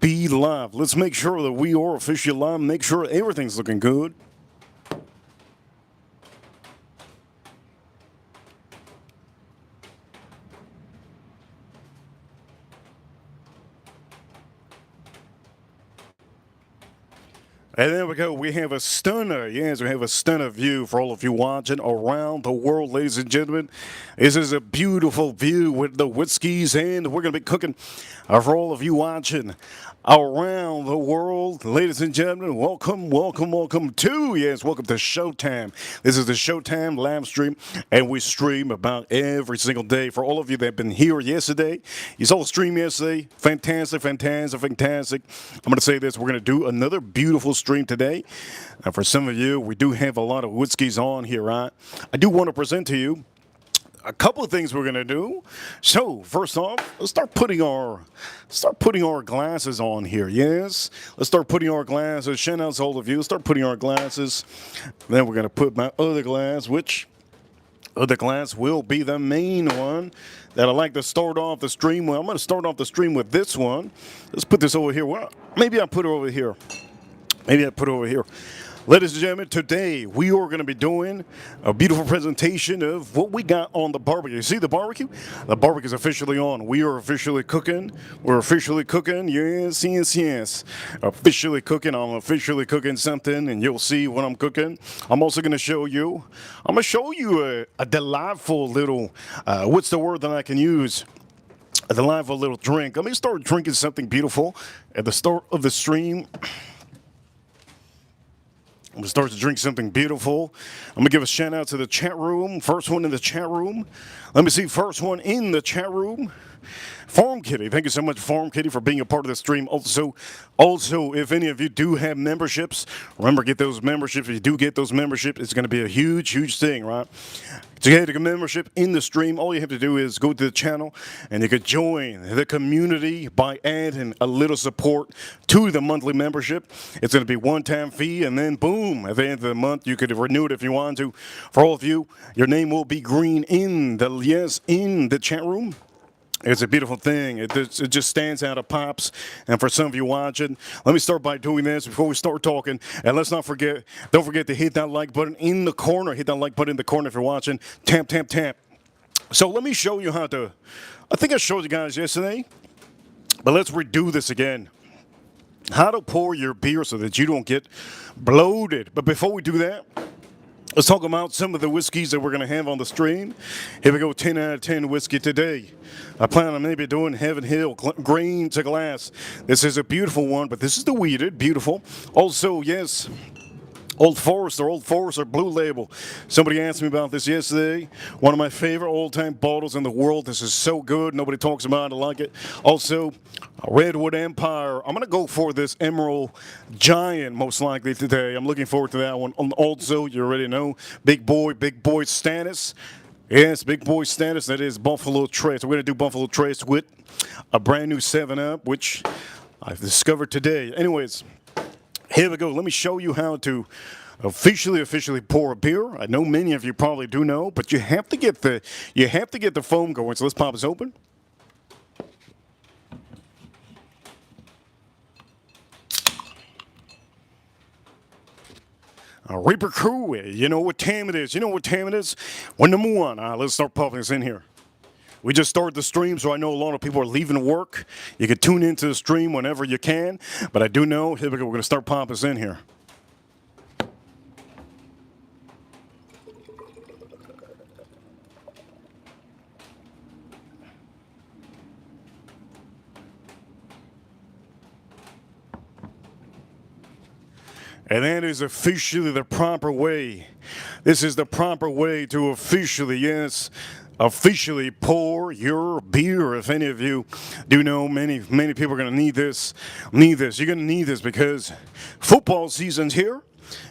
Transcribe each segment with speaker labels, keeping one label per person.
Speaker 1: be live. Let's make sure that we are officially live. Make sure everything's looking good. And there we go. We have a stunner. Yes, we have a stunner view for all of you watching around the world, ladies and gentlemen. This is a beautiful view with the whiskeys, and we're going to be cooking for all of you watching around the world, ladies and gentlemen. Welcome, welcome, welcome to, welcome to Showtime. This is the Showtime live stream, and we stream about every single day. For all of you that have been here yesterday, you saw the stream yesterday. Fantastic, fantastic, fantastic. I'm going to say this. We're going to do another beautiful stream today. For some of you, we do have a lot of whiskeys on here, right? I do want to present to you a couple of things we're gonna do. So first off, let's start putting our glasses on here. Yes, let's start putting our glasses. Shout out to all of you. Start putting our glasses. Then we're gonna put my other glass, which other glass will be the main one that I like to start off the stream with. I'm gonna start off the stream with this one. Let's put this over here. Well, maybe I put it over here. Maybe I put it over here. Ladies and gentlemen, today we are going to be doing a beautiful presentation of what we got on the barbecue. You see the barbecue? The barbecue is officially on. We are officially cooking. We're officially cooking. Yes, yes, yes. Officially cooking. I'm officially cooking something, and you'll see what I'm cooking. I'm also going to show you. I'm going to show you a delightful little, what's the word that I can use? A delightful little drink. Let me start drinking something beautiful at the start of the stream. I'm going to start to drink something beautiful. I'm going to give a shout out to the chat room. First one in the chat room. Let me see, first one in the chat room. Farm Kitty, thank you so much, Farm Kitty, for being a part of the stream. Also, if any of you do have memberships, remember, get those memberships. If you do get those memberships, it's going to be a huge, huge thing, right? To get a membership in the stream, all you have to do is go to the channel, and you could join the community by adding a little support to the monthly membership. It's going to be one-time fee, and then boom, at the end of the month, you could renew it if you want to. For all of you, your name will be green in the chat room. It's a beautiful thing. It just stands out, it pops. And for some of you watching, let me start by doing this before we start talking. And let's not forget, don't forget to hit that like button in the corner. Hit that like button in the corner if you're watching. Tap, tap, tap. So let me show you how to, I think I showed you guys yesterday, but let's redo this again. How to pour your beer so that you don't get bloated. But before we do that, let's talk about some of the whiskeys that we're going to have on the stream. Here we go, 10 out of 10 whiskey today. I plan on maybe doing Heaven Hill, grain to glass. This is a beautiful one, but this is the weeded, beautiful. Also, yes, Old Forester Blue Label. Somebody asked me about this yesterday. One of my favorite old-time bottles in the world. This is so good. Nobody talks about it. I like it. Also, Redwood Empire. I'm going to go for this Emerald Giant most likely today. I'm looking forward to that one. Also, you already know, Big Boy status. Yes, Big Boy status. That is Buffalo Trace. We're going to do Buffalo Trace with a brand new 7-Up, which I've discovered today. Anyways, here we go. Let me show you how to officially pour a beer. I know many of you probably do know, but you have to get the foam going. So let's pop this open. Reaper Crew, you know what time it is. Well, number one, let's start popping this in here. We just started the stream, so I know a lot of people are leaving work. You can tune into the stream whenever you can, but I do know, here we go, we're going to start popping this in here. And that is officially the proper way. This is the proper way to officially pour your beer. If any of you do know, many people are going to need this. You're going to need this because football season's here.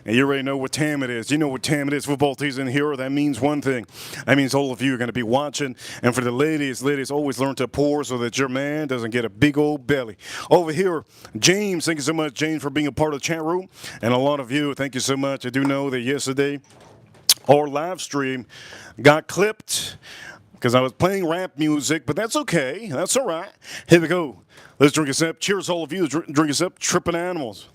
Speaker 1: And you already know what time it is. You know what time it is. Football season here. That means one thing. That means all of you are going to be watching. And for the ladies, always learn to pour so that your man doesn't get a big old belly. Over here, James, thank you so much, James, for being a part of the chat room. And a lot of you, thank you so much. I do know that yesterday our live stream got clipped. because I was playing rap music, but that's okay. That's all right. Here we go. Let's drink a sip. Cheers, all of you. Drink a sip. Tripping Animals.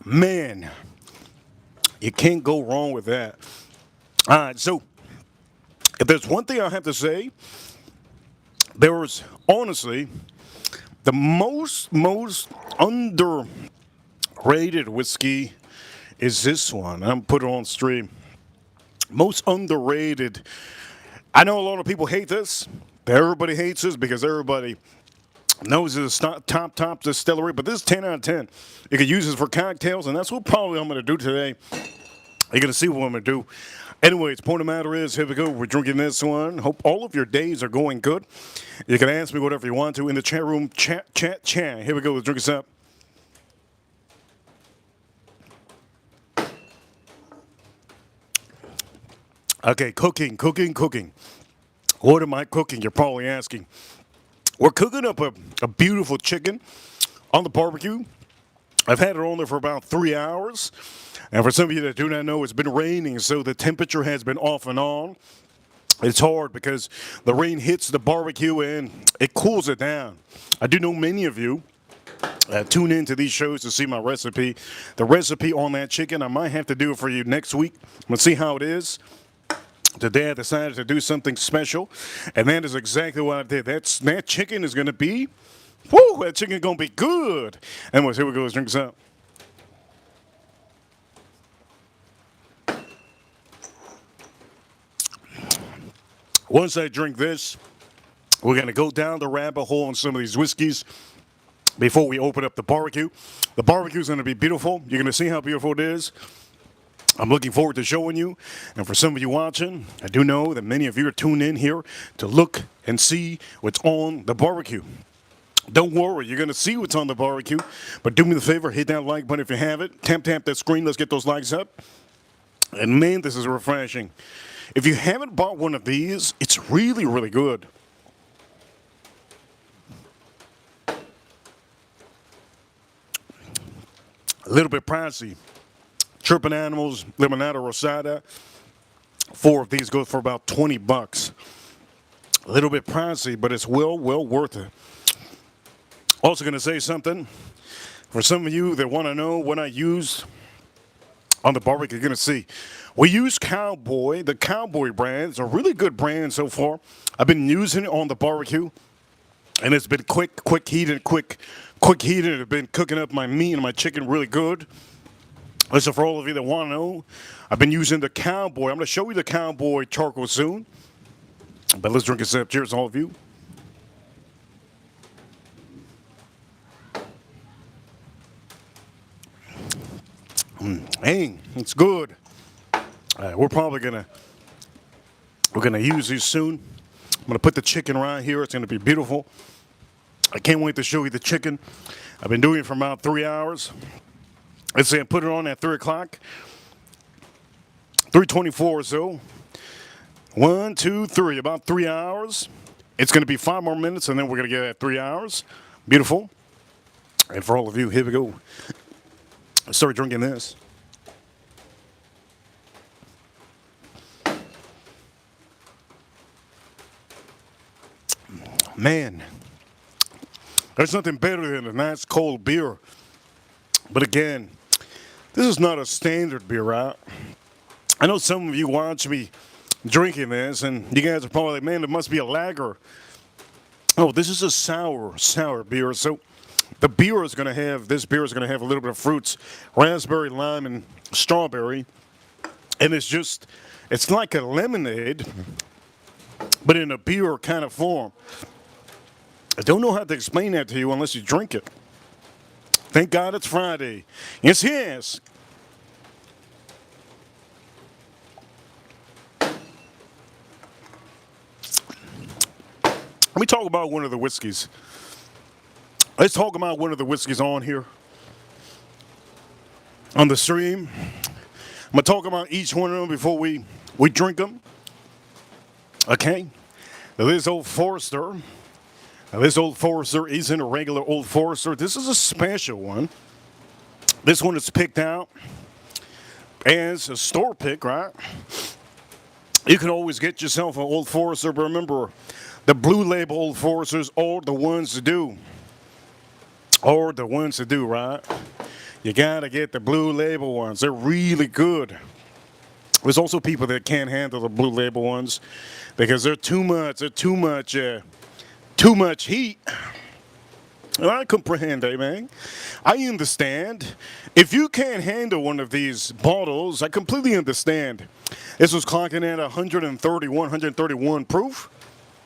Speaker 1: Man, you can't go wrong with that. All right, so if there's one thing I have to say, there was honestly the most underrated whiskey is this one. I'm put it on stream. Most underrated. I know a lot of people hate this. Everybody hates this because everybody knows it's top distillery, but this is 10 out of 10. You can use this for cocktails, and that's what probably I'm going to do today. You're going to see what I'm going to do. Anyways, point of the matter is, here we go. We're drinking this one. Hope all of your days are going good. You can ask me whatever you want to in the chat room. Chat. Here we go. Let's drink this up. Okay, cooking. What am I cooking? You're probably asking. We're cooking up a beautiful chicken on the barbecue. I've had it on there for about 3 hours. And for some of you that do not know, it's been raining, so the temperature has been off and on. It's hard because the rain hits the barbecue and it cools it down. I do know many of you tune into these shows to see my recipe. The recipe on that chicken, I might have to do it for you next week. We'll see how it is. Today I decided to do something special, and that is exactly what I did. That chicken is going to be, whoo, that chicken is going to be good. Anyways, here we go. Let's drink this up. Once I drink this, we're going to go down the rabbit hole on some of these whiskeys before we open up the barbecue. The barbecue is going to be beautiful. You're going to see how beautiful it is. I'm looking forward to showing you. And for some of you watching, I do know that many of you are tuned in here to look and see what's on the barbecue. Don't worry, you're going to see what's on the barbecue. But do me the favor, hit that like button if you have it. Tap that screen. Let's get those likes up. And man, this is refreshing. If you haven't bought one of these, it's really, really good. A little bit pricey. Tripping Animals, Limonada Rosada. 4 of these go for about $20. A little bit pricey, but it's well worth it. Also going to say something. For some of you that want to know what I use on the barbecue, you're going to see. We use Cowboy. The Cowboy brand is a really good brand so far. I've been using it on the barbecue, and it's been quick heated. It's been cooking up my meat and my chicken really good. Listen, for all of you that want to know, I've been using the Cowboy. I'm going to show you the Cowboy charcoal soon. But let's drink a sip. Cheers, all of you. Hey, it's good. We're gonna use these soon. I'm gonna put the chicken right here. It's gonna be beautiful. I can't wait to show you the chicken. I've been doing it for about 3 hours. Let's say I put it on at 3 o'clock. 3:24 or so. 1, 2, 3. About 3 hours. It's gonna be 5 more minutes, and then we're gonna get at 3 hours. Beautiful. And for all of you, here we go. I started drinking this. Man, there's nothing better than a nice cold beer. But again, this is not a standard beer, right? I know some of you watch me drinking this, and you guys are probably like, man, it must be a lager. Oh, this is a sour beer. So the beer is going to have, this beer is going to have a little bit of fruits, raspberry, lime, and strawberry. And it's like a lemonade, but in a beer kind of form. I don't know how to explain that to you unless you drink it. Thank God it's Friday. Yes. Let me talk about one of the whiskeys. Let's talk about one of the whiskeys on here. On the stream. I'm going to talk about each one of them before we drink them. Okay? Now, this Old Forester. Now, this Old Forester isn't a regular Old Forester. This is a special one. This one is picked out as a store pick, right? You can always get yourself an Old Forester, but remember, the blue label Old Foresters are the ones to do. Are the ones to do, right? You gotta get the blue label ones. They're really good. There's also people that can't handle the blue label ones because they're too much. They're too much heat. And I comprehend, man. I understand. If you can't handle one of these bottles, I completely understand. This was clocking at 131 proof.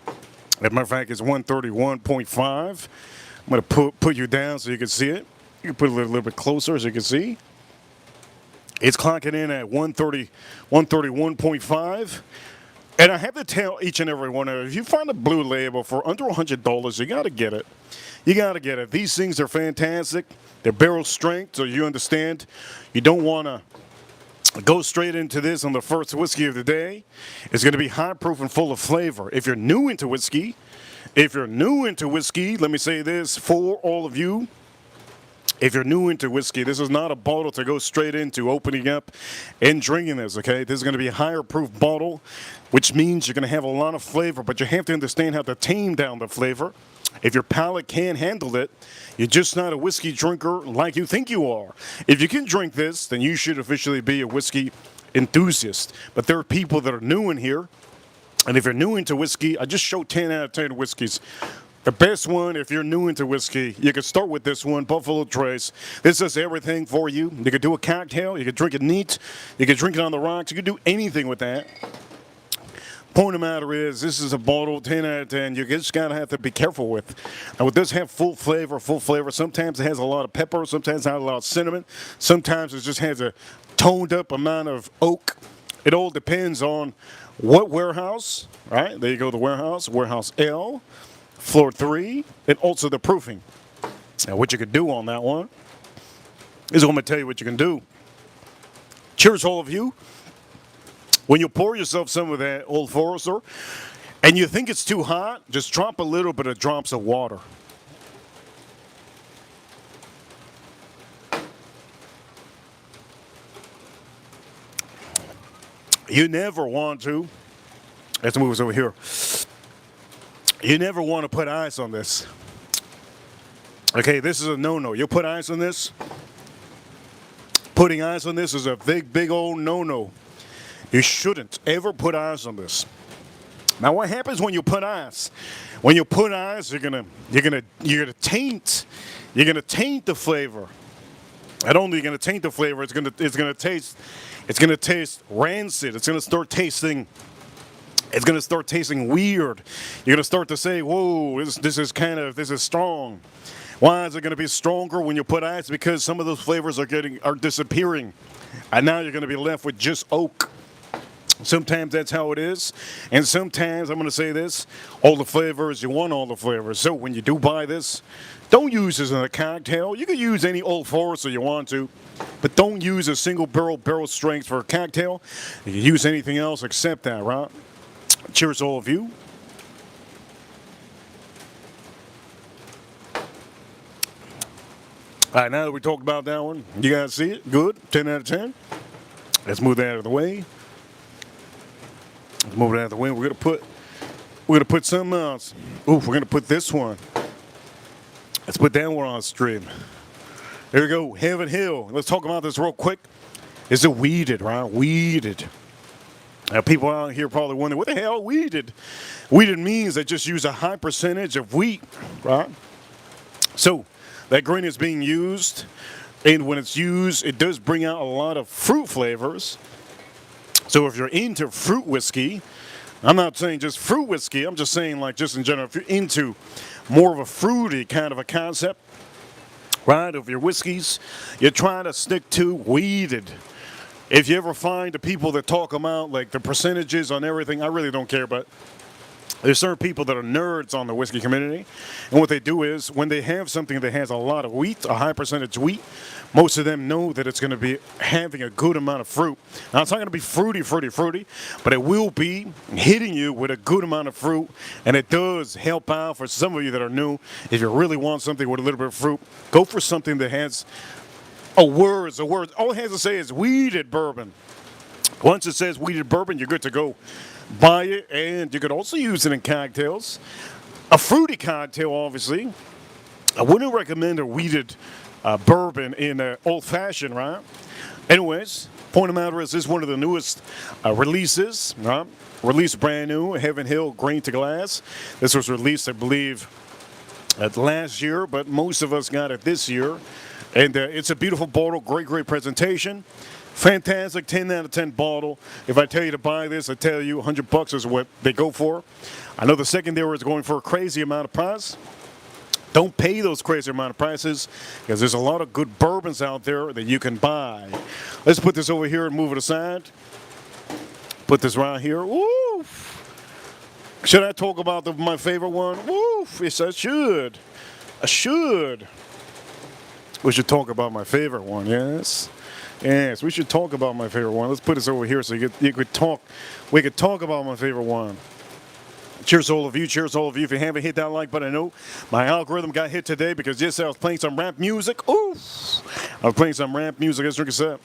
Speaker 1: As a matter of fact, it's 131.5. I'm going to put you down so you can see it. You can put it a little bit closer so you can see. It's clocking in at 131.5. And I have to tell each and every one of you, if you find a blue label for under $100, you got to get it. You got to get it. These things are fantastic. They're barrel strength, so you understand. You don't want to go straight into this on the first whiskey of the day. It's going to be high proof and full of flavor. If you're new into whiskey, let me say this for all of you. If you're new into whiskey, this is not a bottle to go straight into opening up and drinking this, okay? This is going to be a higher proof bottle, which means you're going to have a lot of flavor, but you have to understand how to tame down the flavor. If your palate can't handle it, you're just not a whiskey drinker like you think you are. If you can drink this, then you should officially be a whiskey enthusiast. But there are people that are new in here, and if you're new into whiskey, I just showed 10 out of 10 whiskeys. The best one, if you're new into whiskey, you can start with this one, Buffalo Trace. This does everything for you. You can do a cocktail. You can drink it neat. You can drink it on the rocks. You can do anything with that. Point of the matter is, this is a bottle, 10 out of 10. You just gotta have to be careful with. Now, it does have full flavor. Sometimes it has a lot of pepper. Sometimes it has a lot of cinnamon. Sometimes it just has a toned up amount of oak. It all depends on what warehouse, right? There you go, the warehouse L, floor 3, and also the proofing. Now, what you can do on that one is I'm gonna tell you what you can do. Cheers, all of you. When you pour yourself some of that Old Forester and you think it's too hot, just drop a little bit of drops of water. You never want to, let's move us over here. You never want to put ice on this. Okay, this is a no-no. You put ice on this. Putting ice on this is a big old no-no. You shouldn't ever put ice on this. Now, what happens when you put ice? When you put ice, you're gonna taint the flavor. Not only are you gonna taint the flavor, it's gonna taste rancid. It's gonna start tasting weird. You're gonna start to say, "Whoa, this is strong." Why is it gonna be stronger when you put ice? Because some of those flavors are disappearing, and now you're gonna be left with just oak. Sometimes that's how it is, and sometimes, I'm going to say this, all the flavors, you want all the flavors. So when you do buy this, don't use this in a cocktail. You can use any Old Forester you want to, but don't use a single barrel strength for a cocktail. You can use anything else except that, right? Cheers, all of you. All right, now that we talked about that one, you guys see it? Good, 10 out of 10. Let's move that out of the way. Let's move it out of the way. We're gonna put something else. Ooh, we're gonna put this one. Let's put that one on stream. There we go, Heaven Hill. Let's talk about this real quick. Is it weeded, right? Weeded. Now, people out here probably wondering, what the hell weeded? Weeded means they just use a high percentage of wheat, right? So that grain is being used, and when it's used, it does bring out a lot of fruit flavors. So if you're into fruit whiskey, I'm not saying just fruit whiskey, I'm just saying like just in general, if you're into more of a fruity kind of a concept, right, of your whiskeys, you're trying to stick to weeded. If you ever find the people that talk about like the percentages on everything, I really don't care, but there's certain people that are nerds on the whiskey community, and what they do is when they have something that has a lot of wheat, a high percentage wheat, most of them know that it's going to be having a good amount of fruit. Now, it's not going to be fruity, but it will be hitting you with a good amount of fruit, and it does help out for some of you that are new. If you really want something with a little bit of fruit, go for something that has Oh, words, a word. All it has to say is weeded bourbon. Once it says weeded bourbon, you're good to go. Buy it, and you could also use it in cocktails. A fruity cocktail, obviously. I wouldn't recommend a weeded bourbon in old fashioned, right? Anyways, point of matter is this is one of the newest releases, right? Released brand new, Heaven Hill Grain to Glass. This was released, I believe, last year, but most of us got it this year. And it's a beautiful bottle, great presentation. Fantastic 10 out of 10 bottle. If I tell you to buy this, I tell you $100 is what they go for. I know the secondary is going for a crazy amount of price. Don't pay those crazy amount of prices because there's a lot of good bourbons out there that you can buy. Let's put this over here and move it aside. Put this right here. Woo! Should I talk about my favorite one? Woo! Yes, I should. I should. We should talk about my favorite one, yes? Yes, we should talk about my favorite one. Let's put this over here so you could talk. We could talk about my favorite one. Cheers to all of you. Cheers to all of you. If you haven't hit that like button, I know my algorithm got hit today because yes, I was playing some rap music. Ooh! I was playing some rap music. Let's drink a sip.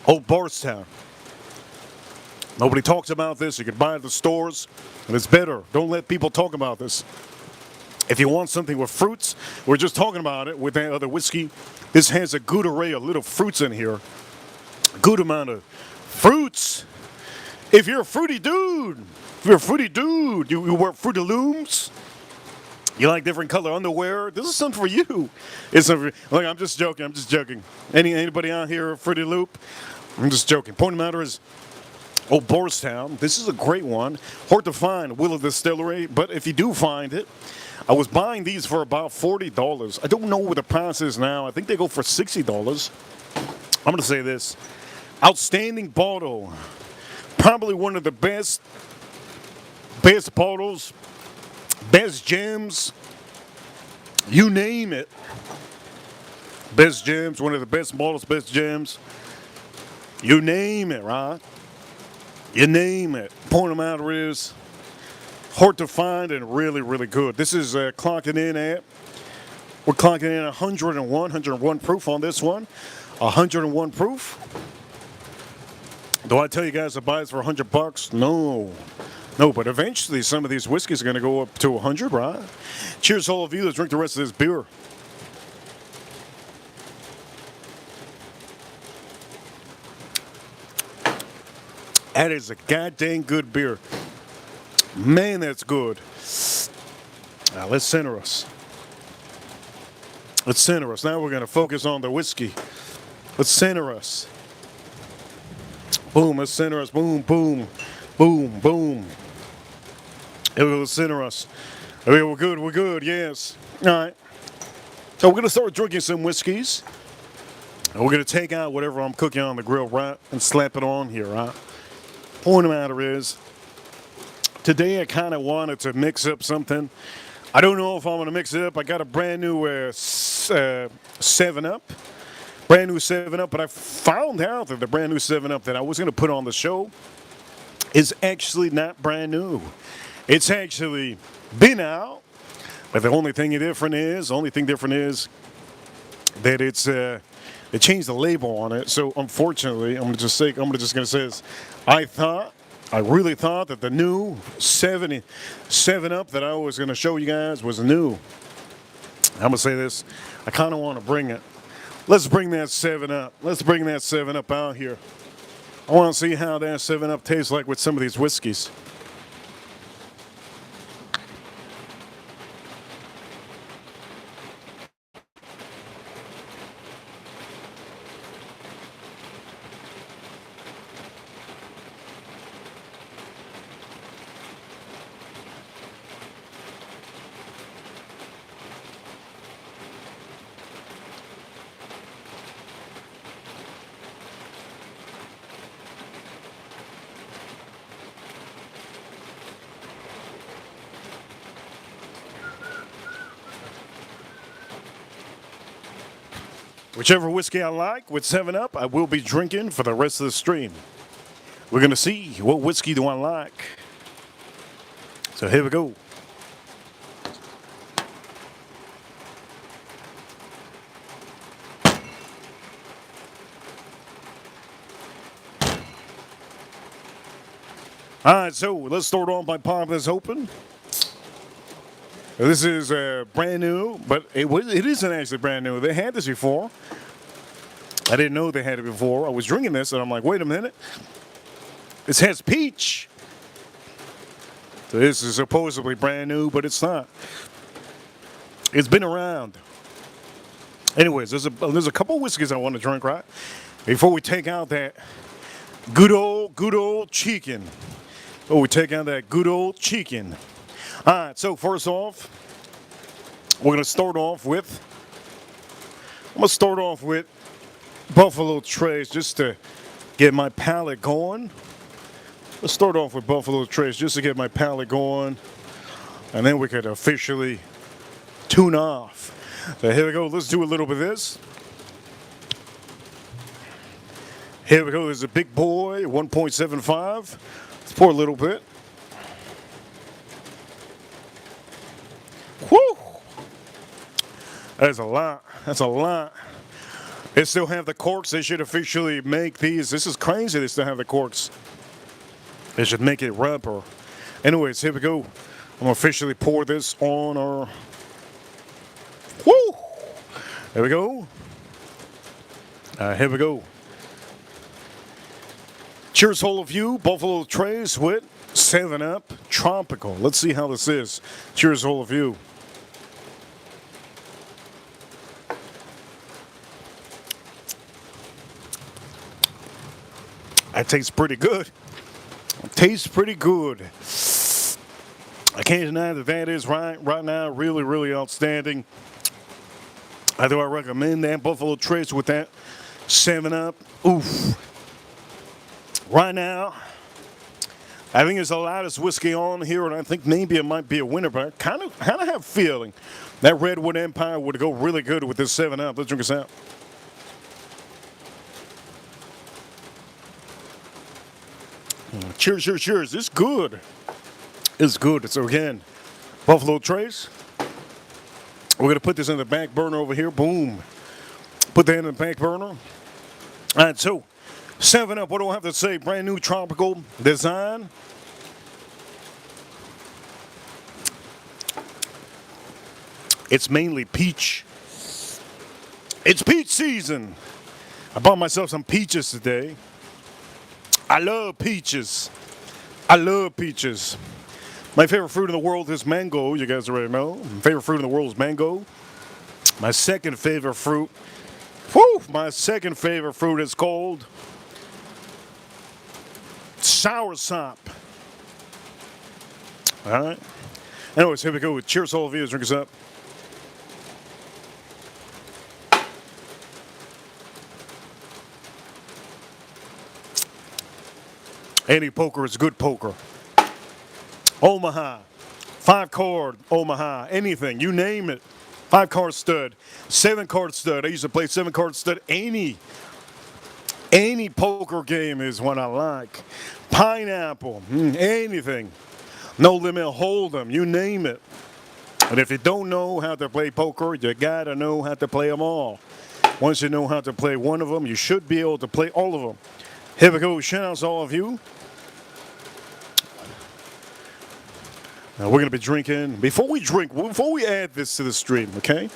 Speaker 1: Old Bardstown. Nobody talks about this. You can buy it at the stores, and it's better. Don't let people talk about this. If you want something with fruits, we're just talking about it with that other whiskey. This has a good array of little fruits in here. A good amount of fruits. If you're a fruity dude, you wear Fruity Looms. You like different color underwear. This is something for you. It's something. Look, I'm just joking. Anybody out here a Fruity Loop? I'm just joking. Point of the matter is, Old Bardstown. This is a great one. Hard to find, Willow Distillery, but if you do find it, I was buying these for about $40. I don't know what the price is now. I think they go for $60. I'm going to say this. Outstanding bottle. Probably one of the best bottles, best gems, you name it. Best gems, one of the best bottles, best gems. You name it, right? You name it. Point of the matter is, hard to find and really good. This is clocking in at, we're clocking in 101 proof on this one. 101 proof. Do I tell you guys to buy this for $100? No, but eventually some of these whiskeys are going to go up to 100, right? Cheers to all of you. Let's drink the rest of this beer. That is a goddamn good beer. Man, that's good. Now, let's center us. Now we're going to focus on the whiskey. Let's center us. Boom, let's center us. Boom. Let's center us. Okay, we're good, yes. All right. So we're going to start drinking some whiskeys. And we're going to take out whatever I'm cooking on the grill, right, and slap it on here, right? Point of the matter is, today I kind of wanted to mix up something. I don't know if I'm going to mix it up. I got a brand new 7-Up. Brand new 7-Up, but I found out that the brand new 7-Up that I was going to put on the show is actually not brand new. It's actually been out, but the only thing different is that it's they changed the label on it. So unfortunately, I'm just going to say this. I really thought that the new 7-Up that I was going to show you guys was new. I'm going to say this. I kind of want to bring it. Let's bring that 7-Up. Let's bring that 7-Up out here. I want to see how that 7-Up tastes like with some of these whiskeys. Whichever whiskey I like with 7-Up, I will be drinking for the rest of the stream. We're going to see what whiskey do I like. So here we go. All right, so let's start off by popping this open. This is brand new, but it isn't actually brand new. They had this before. I didn't know they had it before. I was drinking this, and I'm like, wait a minute. This has peach. So this is supposedly brand new, but it's not. It's been around. Anyways, there's a couple whiskeys I want to drink, right? Before we take out that good old chicken. Oh, we take out that good old chicken. All right, so first off, we're going to start off with, Buffalo Trace just to get my palate going. Let's start off with Buffalo Trace just to get my palate going, and then we could officially tune off. So here we go. Let's do a little bit of this. Here we go. There's a big boy, 1.75. Let's pour a little bit. Whew! That's a lot. That's a lot. They still have the corks. They should officially make these. This is crazy. They still have the corks. They should make it rubber. Anyways, here we go. I'm gonna officially pour this on our. Woo! There we go. Here we go. Cheers, all of you. Buffalo Trace with 7-Up Tropical. Let's see how this is. Cheers, all of you. That tastes pretty good. It tastes pretty good. I can't deny that is right now really, really outstanding. I do recommend that Buffalo Trace with that 7-Up. Oof. Right now, I think there's the loudest whiskey on here, and I think maybe it might be a winner, but I kind of have a feeling that Redwood Empire would go really good with this 7-Up. Let's drink this out. Cheers, cheers, cheers. It's good. It's good. So again, Buffalo Trace. We're going to put this in the back burner over here. Boom. Put that in the back burner. All right, so 7-Up, what do I have to say? Brand new tropical design. It's mainly peach. It's peach season. I bought myself some peaches today. I love peaches. I love peaches. My favorite fruit in the world is mango. You guys already know. My favorite fruit in the world is mango. My second favorite fruit, my second favorite fruit is called soursop. All right. Anyways, here we go. Cheers, all of you. Drink us up. Any poker is good poker. Omaha, 5-card Omaha, anything, you name it. 5-card stud, 7-card stud. I used to play 7-card stud. Any poker game is what I like. Pineapple, anything. No limit hold'em, you name it. And if you don't know how to play poker, you gotta know how to play them all. Once you know how to play one of them, you should be able to play all of them. Here we go. Shout out to all of you. Now we're going to be drinking. Before we add this to the stream, okay?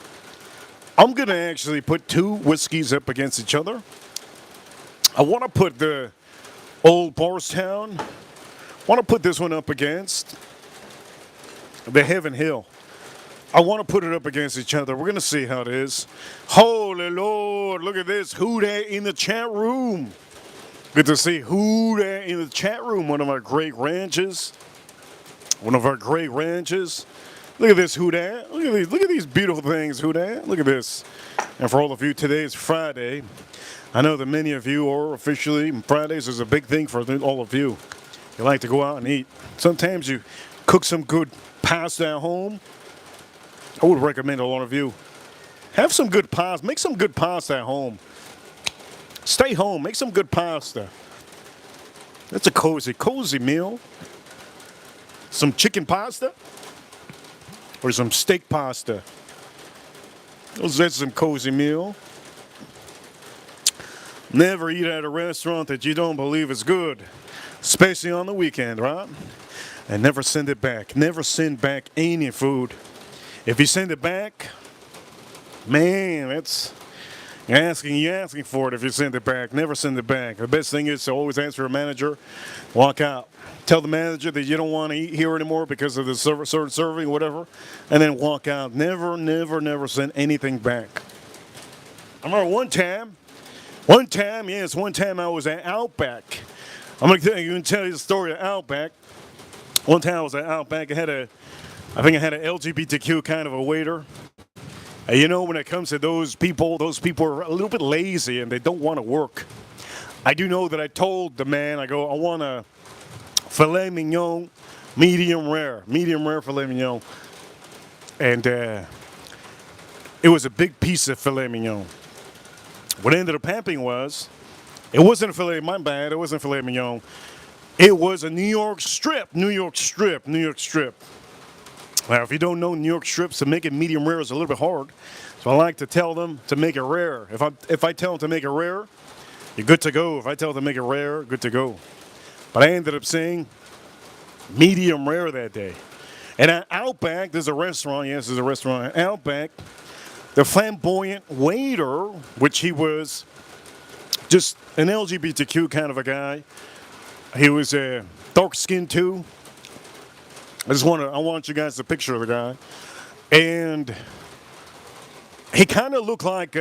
Speaker 1: I'm going to actually put two whiskeys up against each other. I want to put the Old Bardstown. I want to put this one up against the Heaven Hill. I want to put it up against each other. We're going to see how it is. Holy Lord, look at this. Who that in the chat room? Good to see who that in the chat room. One of our great ranches. One of our great ranches. Look at this, who dat? Look at these beautiful things, who dat? Look at this. And for all of you, today is Friday. I know that many of you are officially, Fridays is a big thing for all of you. You like to go out and eat. Sometimes you cook some good pasta at home. I would recommend a lot of you. Have some good pasta. Make some good pasta at home. Stay home. Make some good pasta. That's a cozy meal. some chicken pasta or some steak pasta. That's some cozy meal. Never eat at a restaurant that you don't believe is good, especially on the weekend, right? And never send it back. Never send back any food. If you send it back, man, you're asking for it if you send it back. Never send it back. The best thing is to always answer a manager, walk out. Tell the manager that you don't want to eat here anymore because of the certain serving, whatever, and then walk out. Never, never, never send anything back. I remember one time I was at Outback. I'm going to tell you the story of Outback. One time I was at Outback. I think I had an LGBTQ kind of a waiter. And you know, when it comes to those people are a little bit lazy and they don't want to work. I do know that I told the man, I want a filet mignon, medium rare filet mignon. And it was a big piece of filet mignon. What ended up happening was, it wasn't a filet, my bad, it wasn't filet mignon. It was a New York strip. Now, if you don't know New York strips, to make it medium rare is a little bit hard. So I like to tell them to make it rare. If I tell them to make it rare, you're good to go. If I tell them to make it rare, good to go. But I ended up saying medium rare that day. And at Outback, there's a restaurant. Yes, there's a restaurant at Outback. The flamboyant waiter, which he was just an LGBTQ kind of a guy. He was dark skinned too. I want you guys to picture the guy. And he kind of looked like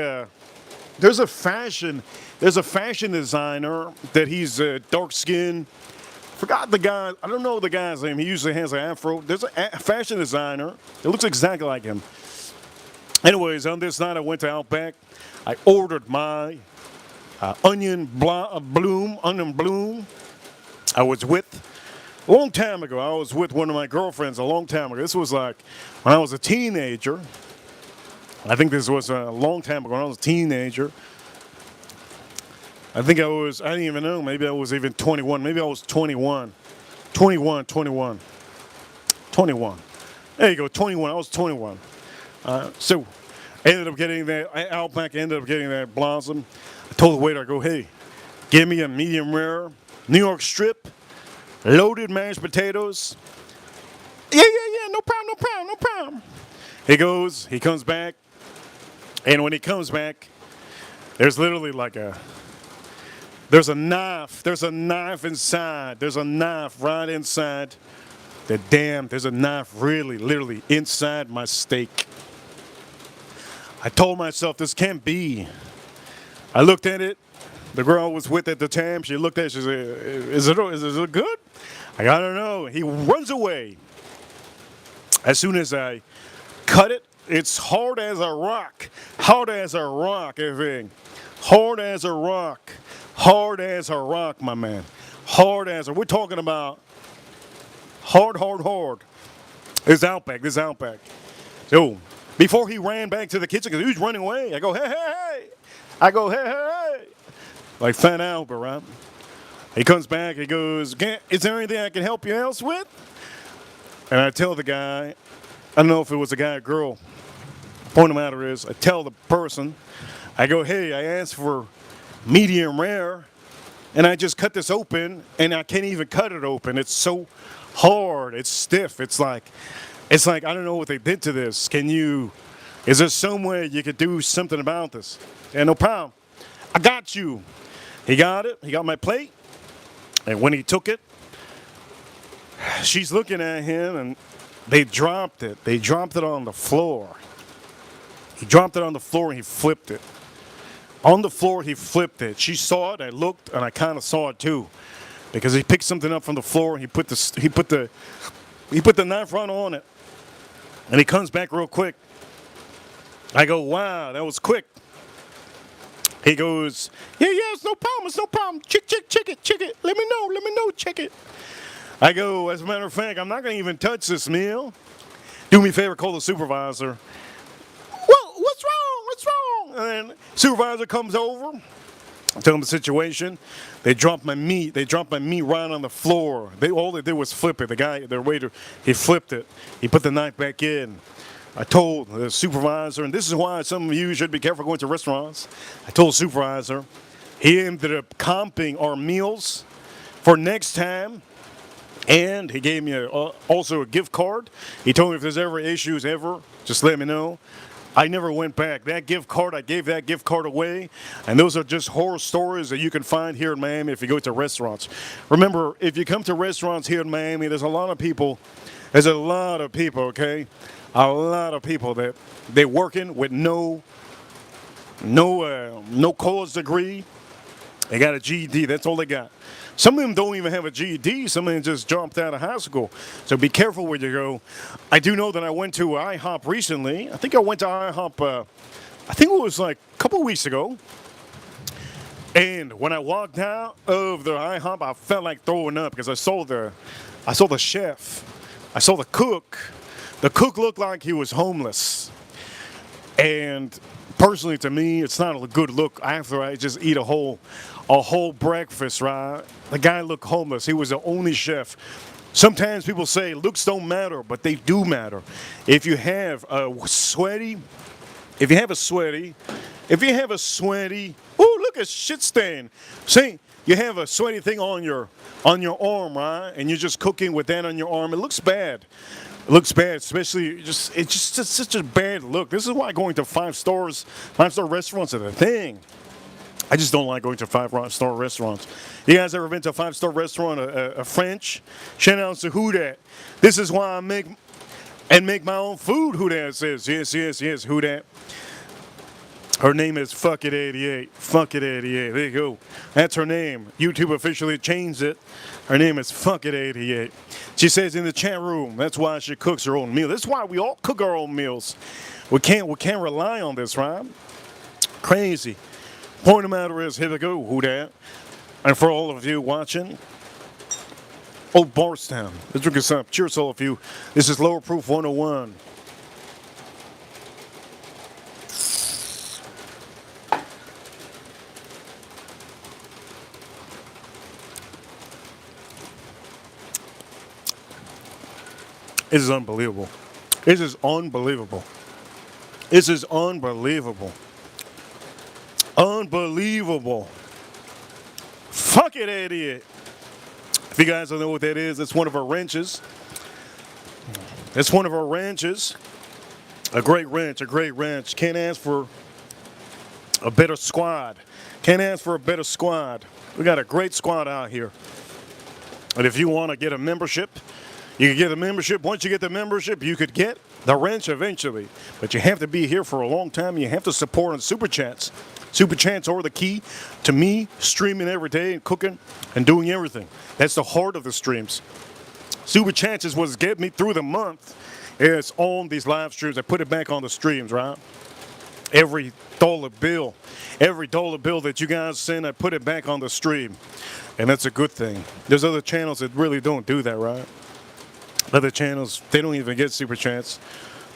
Speaker 1: there's a fashion designer that he's dark skinned. Forgot the guy. I don't know the guy's name. He usually has an afro. There's a fashion designer. It looks exactly like him. Anyways, on this night I went to Outback. I ordered my onion bloom. I was with a long time ago. I was with one of my girlfriends a long time ago. This was like when I was a teenager. I think this was a long time ago when I was a teenager. I didn't even know. Maybe I was even 21. Maybe I was 21. 21. There you go, 21. I was 21. So ended up getting that, Outback ended up getting that blossom. I told the waiter, I go, hey, give me a medium rare New York strip, loaded mashed potatoes. Yeah, no problem. He comes back, and when he comes back, there's literally there's a knife inside. There's a knife right inside. There's a knife literally inside my steak. I told myself this can't be. I looked at it. The girl I was with at the time, she looked at it, she said, is it good? I don't know. He runs away. As soon as I cut it, it's hard as a rock. Everything. Hard as a rock, my man. We're talking about hard. This is Outback. So, before he ran back to the kitchen, because he was running away, I go, hey. Like Fat Albert, right? He comes back, he goes, is there anything I can help you else with? And I tell the guy, I don't know if it was a guy or girl. Point of the matter is, I tell the person, I go, hey, I asked for medium rare, and I just cut this open, and I can't even cut it open. It's so hard, it's stiff. It's like I don't know what they did to this. Is there some way you could do something about this? Yeah, no problem. I got you. He got it. He got my plate. And when he took it, she's looking at him, and they dropped it. They dropped it on the floor. He dropped it on the floor, and he flipped it. On the floor, he flipped it. She saw it. I looked, and I kind of saw it too, because he picked something up from the floor. He put the knife right on it, and he comes back real quick. I go, wow, that was quick. He goes, yeah, it's no problem. Check it. Let me know, check it. I go, as a matter of fact, I'm not going to even touch this meal. Do me a favor, call the supervisor. Well, what's wrong? And then supervisor comes over. Tell them the situation. They dropped my meat. They dropped my meat right on the floor. All they did was flip it. The guy, the waiter, he flipped it. He put the knife back in. I told the supervisor, and this is why some of you should be careful going to restaurants. I told the supervisor, he ended up comping our meals for next time, and he gave me also a gift card. He told me if there's ever issues just let me know. I never went back. That gift card, I gave that gift card away, and those are just horror stories that you can find here in Miami if you go to restaurants. Remember, if you come to restaurants here in Miami, there's a lot of people, okay? A lot of people that they're working with no college degree. They got a GED. That's all they got. Some of them don't even have a GED. Some of them just jumped out of high school. So be careful where you go. I do know that I went to IHOP recently. I think I went to IHOP, I think it was like a couple weeks ago. And when I walked out of the IHOP, I felt like throwing up because I saw the chef. I saw the cook. The cook looked like he was homeless. And personally, to me, it's not a good look after I just eat a whole breakfast, right? The guy looked homeless. He was the only chef. Sometimes people say looks don't matter, but they do matter. If you have a sweaty, oh, look at shit stain. See, you have a sweaty thing on your arm, right? And you're just cooking with that on your arm. It looks bad. It looks bad, especially it's just such a bad look. This is why going to five-star restaurants are the thing. I just don't like going to five-star restaurants. You guys ever been to a five-star restaurant, a French? Shout out to Who Dat. This is why I make my own food, Who Dat says. Yes, Who Dat. Her name is Fuck It 88. Fuck It 88. There you go. That's her name. YouTube officially changed it. Her name is Fuck It 88. She says in the chat room, that's why she cooks her own meal. That's why we all cook our own meals. We can't rely on this, right? Crazy. Point of the matter is, here we go, Who Dat. And for all of you watching, Old Bardstown. Let's drink this up. Cheers, all of you. This is Lower Proof 101. This is unbelievable. This is unbelievable. This is unbelievable. Unbelievable. Fuck it, idiot. If you guys don't know what that is, that's one of our wrenches. That's one of our wrenches. A great wrench. Can't ask for a better squad. Can't ask for a better squad. We got a great squad out here. And if you want to get a membership, you can get a membership. Once you get the membership, you could get the wrench eventually. But you have to be here for a long time. You have to support on Super Chats. Super Chats are the key to me streaming every day and cooking and doing everything. That's the heart of the streams. Super Chats is what's getting me through the month. It's on these live streams. I put it back on the streams, right? Every dollar bill that you guys send, I put it back on the stream. And that's a good thing. There's other channels that really don't do that, right? Other channels, they don't even get Super Chats.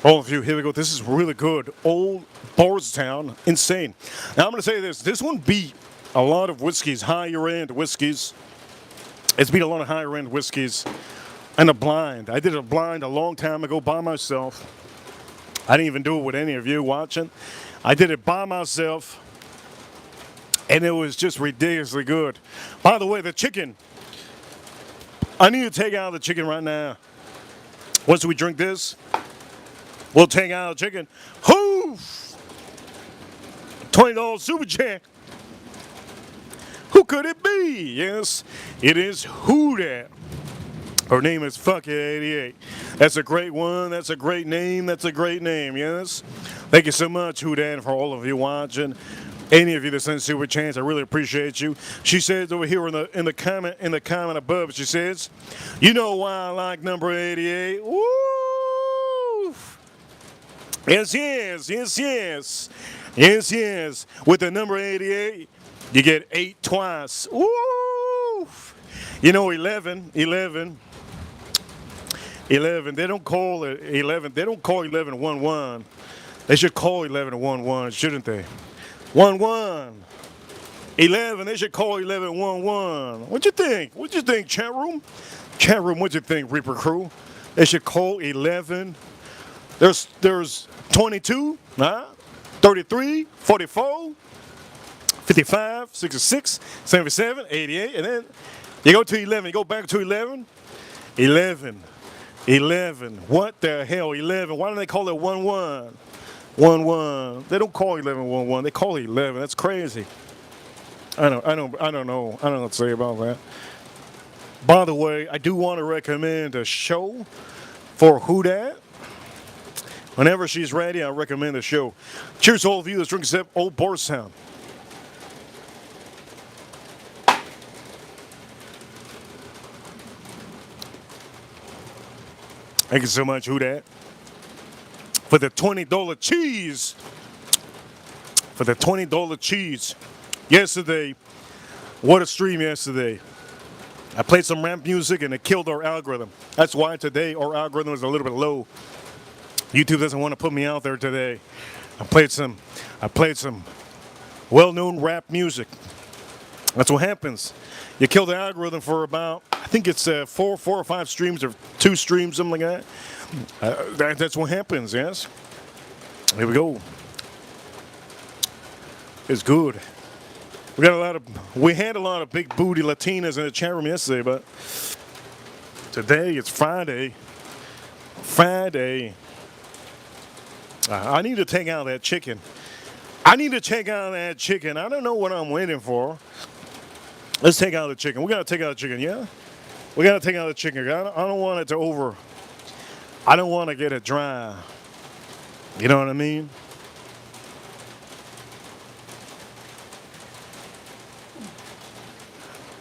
Speaker 1: All of you, here we go. This is really good. Old Bardstown, insane. Now I'm going to say this. This one beat a lot of whiskeys, higher end whiskeys. It's beat a lot of higher end whiskeys. And a blind. I did a blind a long time ago by myself. I didn't even do it with any of you watching. I did it by myself. And it was just ridiculously good. By the way, the chicken. I need to take out the chicken right now. Once we drink this, we'll take out the chicken. Hoof! $20 Super Chat. Who could it be? Yes, it is Who Dat. Her name is Fuck It 88. That's a great one. That's a great name. That's a great name. Yes. Thank you so much, Who Dat, for all of you watching. Any of you that send Super Chats, I really appreciate you. She says over here in the comment above, she says, "You know why I like number 88? Woo! Yes. With the number 88, you get 8 twice. Woo! You know 11. They don't call it 11. They don't call 11 1-1. They should call 11 1-1, shouldn't they? 1-1. 11. They should call 1111. What you think? What you think, chat room? Chat room, what you think, Reaper crew? They should call 11. There's 22, 33, 44, 55, 66, 77, 88, and then you go to 11. You go back to 11. 11. 11. What the hell? 11. Why do they call it 11? 11. They don't call 1111. They call it 11. That's crazy. I don't know. I don't know what to say about that. By the way, I do want to recommend a show for Who Dat. Whenever she's ready, I recommend the show. Cheers to all of you. Let's drink a sip. Old Bardstown. Thank you so much, Who Dat, for the $20 cheese. For the $20 cheese. Yesterday, what a stream yesterday. I played some rap music and it killed our algorithm. That's why today our algorithm is a little bit low. YouTube doesn't want to put me out there today. I played some well-known rap music. That's what happens. You kill the algorithm for about, I think it's four or five streams or 2 streams, something like that. That's what happens, yes. Here we go. It's good. We had a lot of big booty Latinas in the chat room yesterday, but today it's Friday. I need to take out that chicken. I don't know what I'm waiting for. Let's take out the chicken. We gotta take out the chicken, yeah? We gotta take out the chicken. I don't want it to I don't want to get it dry. You know what I mean?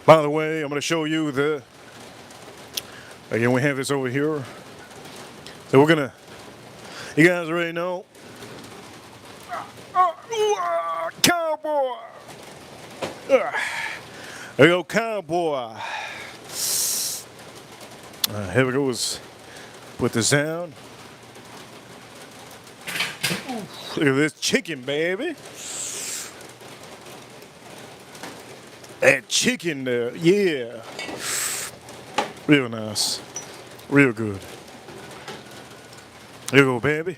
Speaker 1: By the way, I'm going to show you again, we have this over here. So we're going to, you guys already know. Cowboy! There we go, cowboy. Here we go. Let's put this down. Look at this chicken, baby. That chicken there, yeah. Real nice. Real good. Here you go, baby.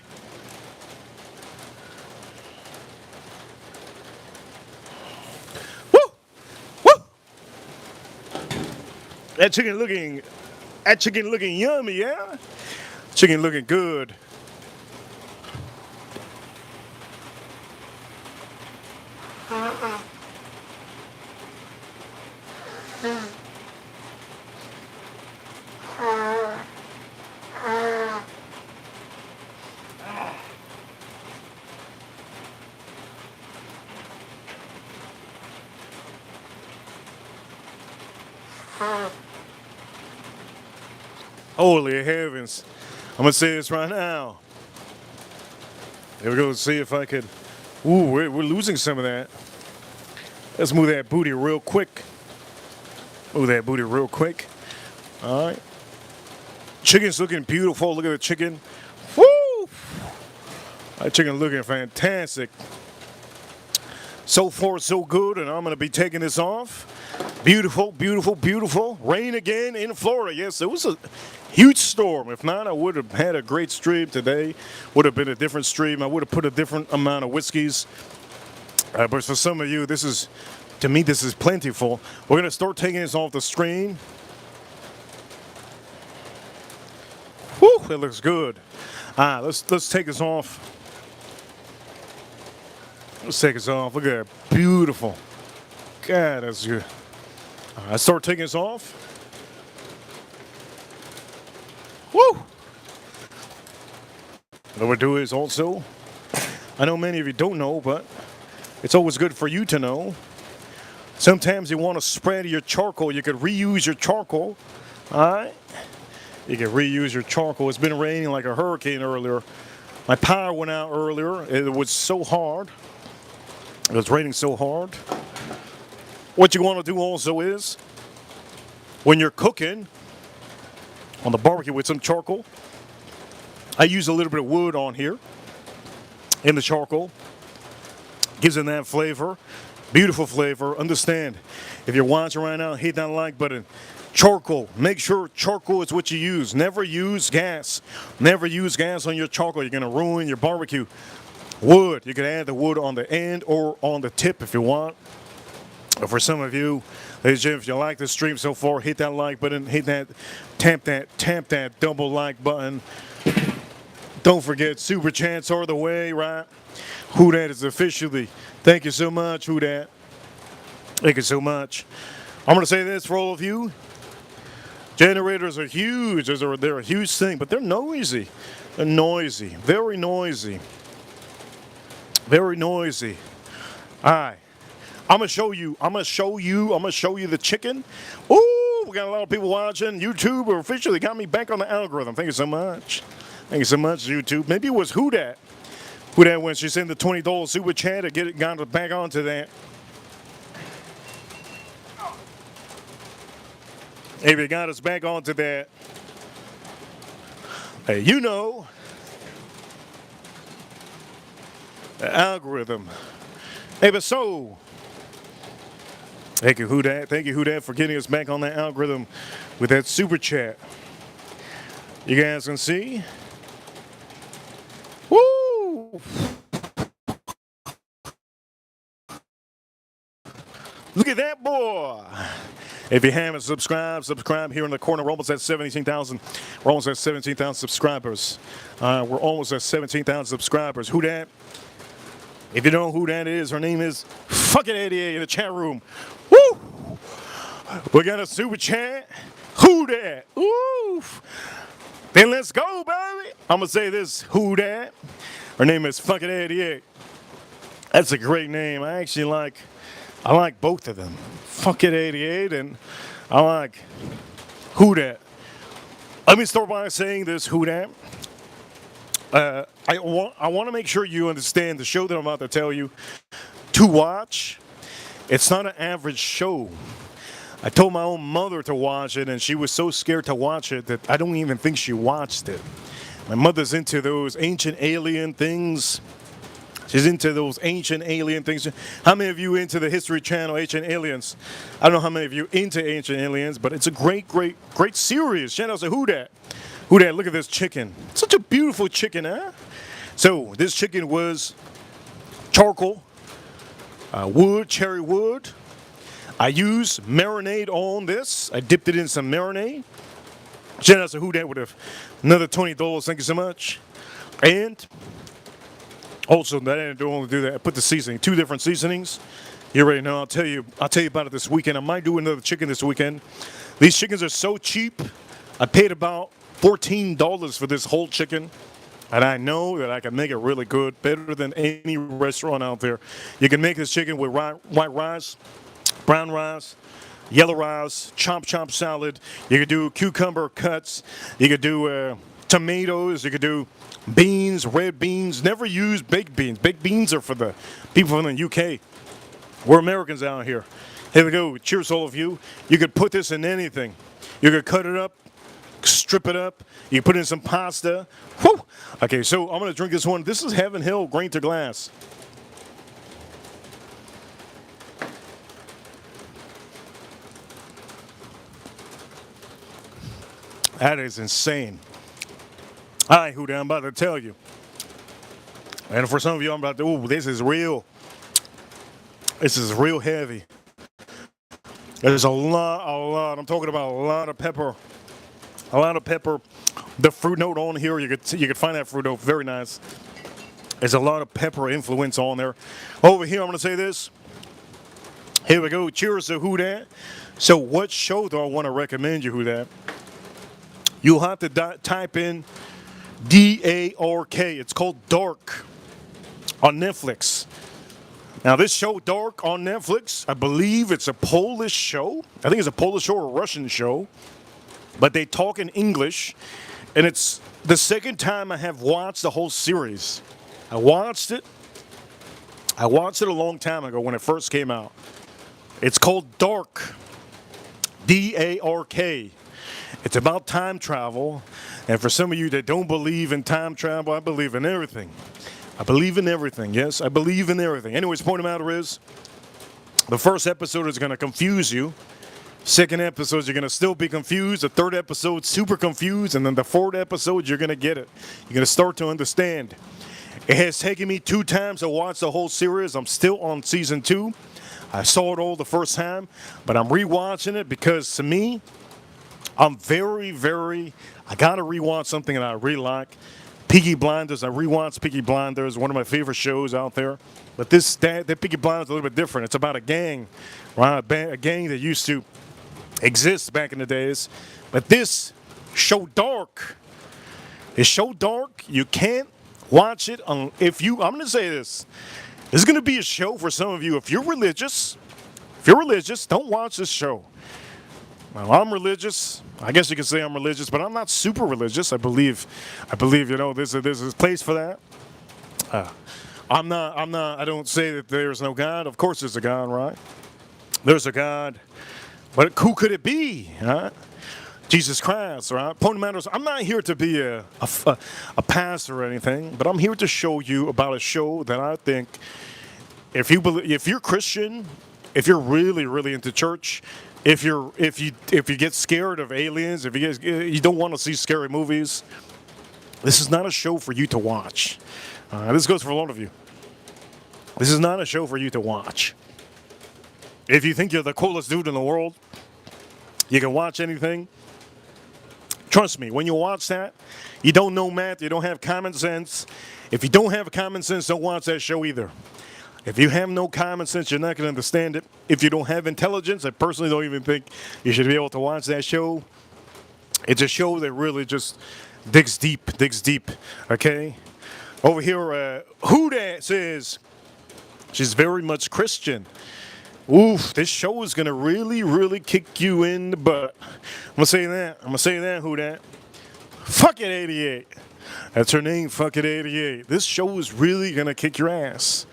Speaker 1: Woo! Woo! That chicken looking yummy, yeah? Chicken looking good. Holy heavens. I'm going to say this right now. Here we go. Let's see if I could. Ooh, we're losing some of that. Let's move that booty real quick. Move that booty real quick. All right. Chicken's looking beautiful. Look at the chicken. Woo! That chicken looking fantastic. So far, so good. And I'm going to be taking this off. Beautiful, beautiful, beautiful. Rain again in Florida. Yes, it was a huge storm. If not, I would have had a great stream today. Would have been a different stream. I would have put a different amount of whiskeys. But for some of you, to me, this is plentiful. We're going to start taking this off the screen. Whew, it looks good. Let's take this off. Let's take this off. Look at that. Beautiful. God, that's good. I start taking this off. Woo! What we'll do is also, I know many of you don't know, but it's always good for you to know. Sometimes you want to spread your charcoal. You could reuse your charcoal. All right? You can reuse your charcoal. It's been raining like a hurricane earlier. My power went out earlier. It was so hard. It was raining so hard. What you want to do also is, when you're cooking on the barbecue with some charcoal, I use a little bit of wood on here in the charcoal. Gives it that flavor. Beautiful flavor. Understand, if you're watching right now, hit that like button. Charcoal. Make sure charcoal is what you use. Never use gas. Never use gas on your charcoal. You're going to ruin your barbecue. Wood. You can add the wood on the end or on the tip if you want. For some of you, ladies and gentlemen, if you like the stream so far, hit that like button. Tap that double like button. Don't forget, super chats are the way, right? Who that is officially. Thank you so much, who that. Thank you so much. I'm going to say this for all of you. Generators are huge. They're a huge thing, but they're noisy. They're noisy. Very noisy. Very noisy. All right. I'm gonna show you the chicken. Ooh, we got a lot of people watching. YouTube officially got me back on the algorithm. Thank you so much. Thank you so much, YouTube. Maybe it was Who Dat. Who Dat when she sent the $20 super chat to got back onto that. Maybe it got us back onto that. Hey, you know, the algorithm. Maybe so. Thank you, Who Dat. Thank you, Who Dat, for getting us back on that algorithm with that super chat. You guys can see. Woo! Look at that boy. If you haven't subscribed, subscribe here in the corner. We're almost at 17,000. We're almost at 17,000 subscribers. We're almost at 17,000 subscribers. Who Dat? If you know who that is, her name is fucking 88 in the chat room. Woo! We got a super chat. Who Dat? Woo! Then let's go, baby. I'm gonna say this. Who Dat? Her name is fucking 88. That's a great name. I like both of them. Fucking 88 and I like Who Dat. Let me start by saying this. Who Dat? I want to make sure you understand the show that I'm about to tell you to watch. It's not an average show. I told my own mother to watch it, and she was so scared to watch it that I don't even think she watched it. My mother's into those ancient alien things. She's into those ancient alien things. How many of you into the History Channel, Ancient Aliens? I don't know how many of you into Ancient Aliens, but it's a great series. Shout out to Who Dat. Who Dat, look at this chicken. Such a beautiful chicken, huh? So, this chicken was charcoal, wood, cherry wood. I used marinade on this. I dipped it in some marinade. Shout out to Who Dat with another $20. Thank you so much. And also, that I didn't only do that. I put the seasoning, 2 different seasonings. You already know. I'll tell you about it this weekend. I might do another chicken this weekend. These chickens are so cheap. I paid about $14 for this whole chicken. And I know that I can make it really good, better than any restaurant out there. You can make this chicken with white rice, brown rice, yellow rice, chomp salad. You could do cucumber cuts. You could do tomatoes. You could do beans, red beans. Never use baked beans. Baked beans are for the people from the UK. We're Americans out here. Here we go. Cheers, all of you. You could put this in anything. You could cut it up, strip it up. You put in some pasta. Whew. Okay, so I'm going to drink this one. This is Heaven Hill grain to glass. That is insane. All right, Who Dat, I'm about to tell you. And for some of you, I'm about to, ooh, this is real. This is real heavy. There's a lot. I'm talking about a lot of pepper. A lot of pepper. The fruit note on here, you could find that fruit note, very nice. There's a lot of pepper influence on there. Over here, I'm going to say this. Here we go. Cheers to Who Dat. So what show do I want to recommend you, Who Dat? You'll have to type in D-A-R-K. It's called Dark on Netflix. Now, this show, Dark, on Netflix, I believe it's a Polish show. I think it's a Polish or a Russian show. But they talk in English. And it's the second time I have watched the whole series. I watched it a long time ago when it first came out. It's called Dark. D-A-R-K. It's about time travel. And for some of you that don't believe in time travel, I believe in everything. I believe in everything. Yes, I believe in everything. Anyways, the point of the matter is, The first episode is going to confuse you. Second episode, you're going to still be confused. The third episode, super confused. And then the fourth episode, you're going to get it. You're going to start to understand. It has taken me 2 times to watch the whole series. I'm still on season 2. I saw it all the first time, but I'm rewatching it because to me, I gotta rewatch something that I really like. Peaky Blinders, I rewatched Peaky Blinders, one of my favorite shows out there. But that Peaky Blinders is a little bit different. It's about a gang, right? A gang that used to exist back in the days. But this show dark. It's so dark, you can't watch it I'm going to say this. This is going to be a show for some of you. If you're religious, don't watch this show. Well, I'm religious. I guess you could say I'm religious, but I'm not super religious. I believe, there's a place for that. I don't say that there's no God. Of course there's a God, right? There's a God. But who could it be, right? Jesus Christ, right? Point of matter is, I'm not here to be a pastor or anything, but I'm here to show you about a show that I think, if you're Christian, if you're really, really into church, if you get scared of aliens, if you don't want to see scary movies, this is not a show for you to watch. This goes for a lot of you. This is not a show for you to watch. If you think you're the coolest dude in the world, you can watch anything. Trust me, when you watch that, you don't know math, you don't have common sense. If you don't have common sense, don't watch that show either. If you have no common sense, you're not going to understand it. If you don't have intelligence, I personally don't even think you should be able to watch that show. It's a show that really just digs deep, okay? Over here, Who Dat says she's very much Christian. Oof, this show is going to really, really kick you in the butt. I'm going to say that, Who Dat. Fuck it, 88. That's her name, Fuck it, 88. This show is really going to kick your ass.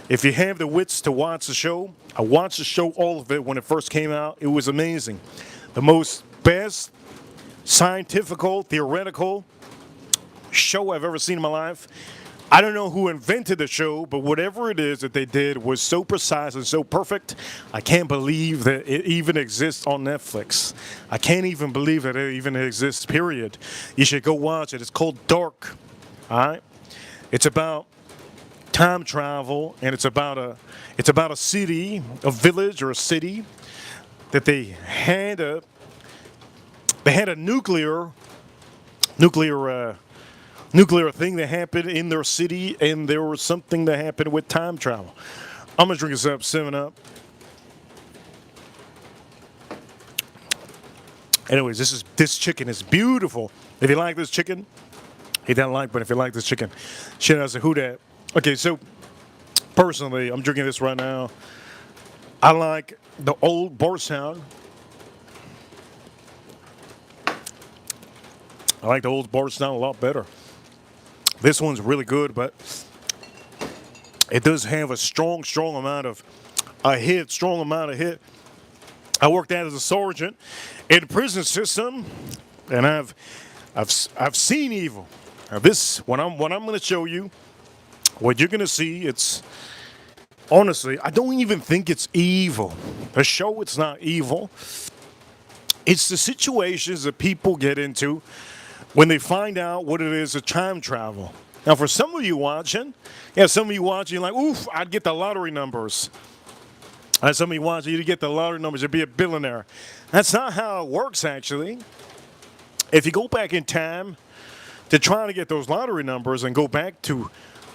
Speaker 1: If you have the wits to watch the show, I watched the show, all of it, when it first came out. It was amazing. The most best scientifical, theoretical show I've ever seen in my life. I don't know who invented the show, but whatever it is that they did was so precise and so perfect. I can't believe that it even exists on Netflix. I can't even believe that it even exists, period. You should go watch it. It's called Dark. All right? It's about time travel, and it's about a city, a village or a city that they had a nuclear thing that happened in their city, and there was something that happened with time travel. I'm gonna drink this up, 7-Up. Anyways, this chicken is beautiful. If you like this chicken, hit that like button. If you like this chicken, shout out to Who Dat. Okay, so personally, I'm drinking this right now. I like the old Bardstown. I like the old Bardstown a lot better. This one's really good, but it does have a strong amount of hit. I worked out as a sergeant in the prison system, and I've seen evil. Now this, what I'm going to show you, what you're going to see, it's honestly, I don't even think it's evil. The show, it's not evil. It's the situations that people get into when they find out what it is to time travel. Now, for some of you watching, you're like, oof, I'd get the lottery numbers. And some of you watching, you'd get the lottery numbers, you'd be a billionaire. That's not how it works, actually. If you go back in time to try to get those lottery numbers and go back to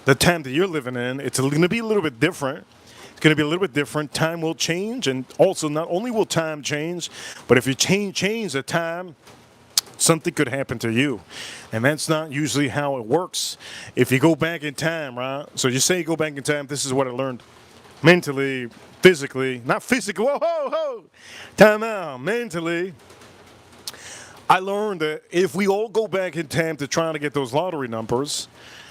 Speaker 1: the time that you're living in, it's going to be a little bit different. It's going to be a little bit different. Time will change, and also not only will time change, but if you change the time, something could happen to you. And that's not usually how it works. If you go back in time, right? So you say you go back in time, this is what I learned. Mentally, physically, not physically, whoa. Time out. Mentally, I learned that if we all go back in time to try to get those lottery numbers,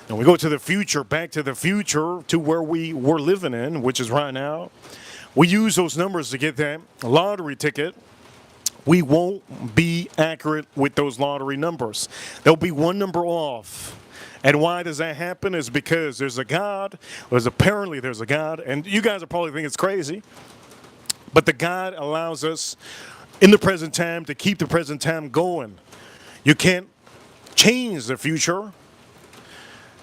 Speaker 1: and we go to the future, back to the future, to where we were living in, which is right now, we use those numbers to get that lottery ticket. We won't be accurate with those lottery numbers. There'll be one number off. And why does that happen is because there's a God. Apparently there's a God. And you guys are probably thinking it's crazy. But the God allows us in the present time to keep the present time going. You can't change the future.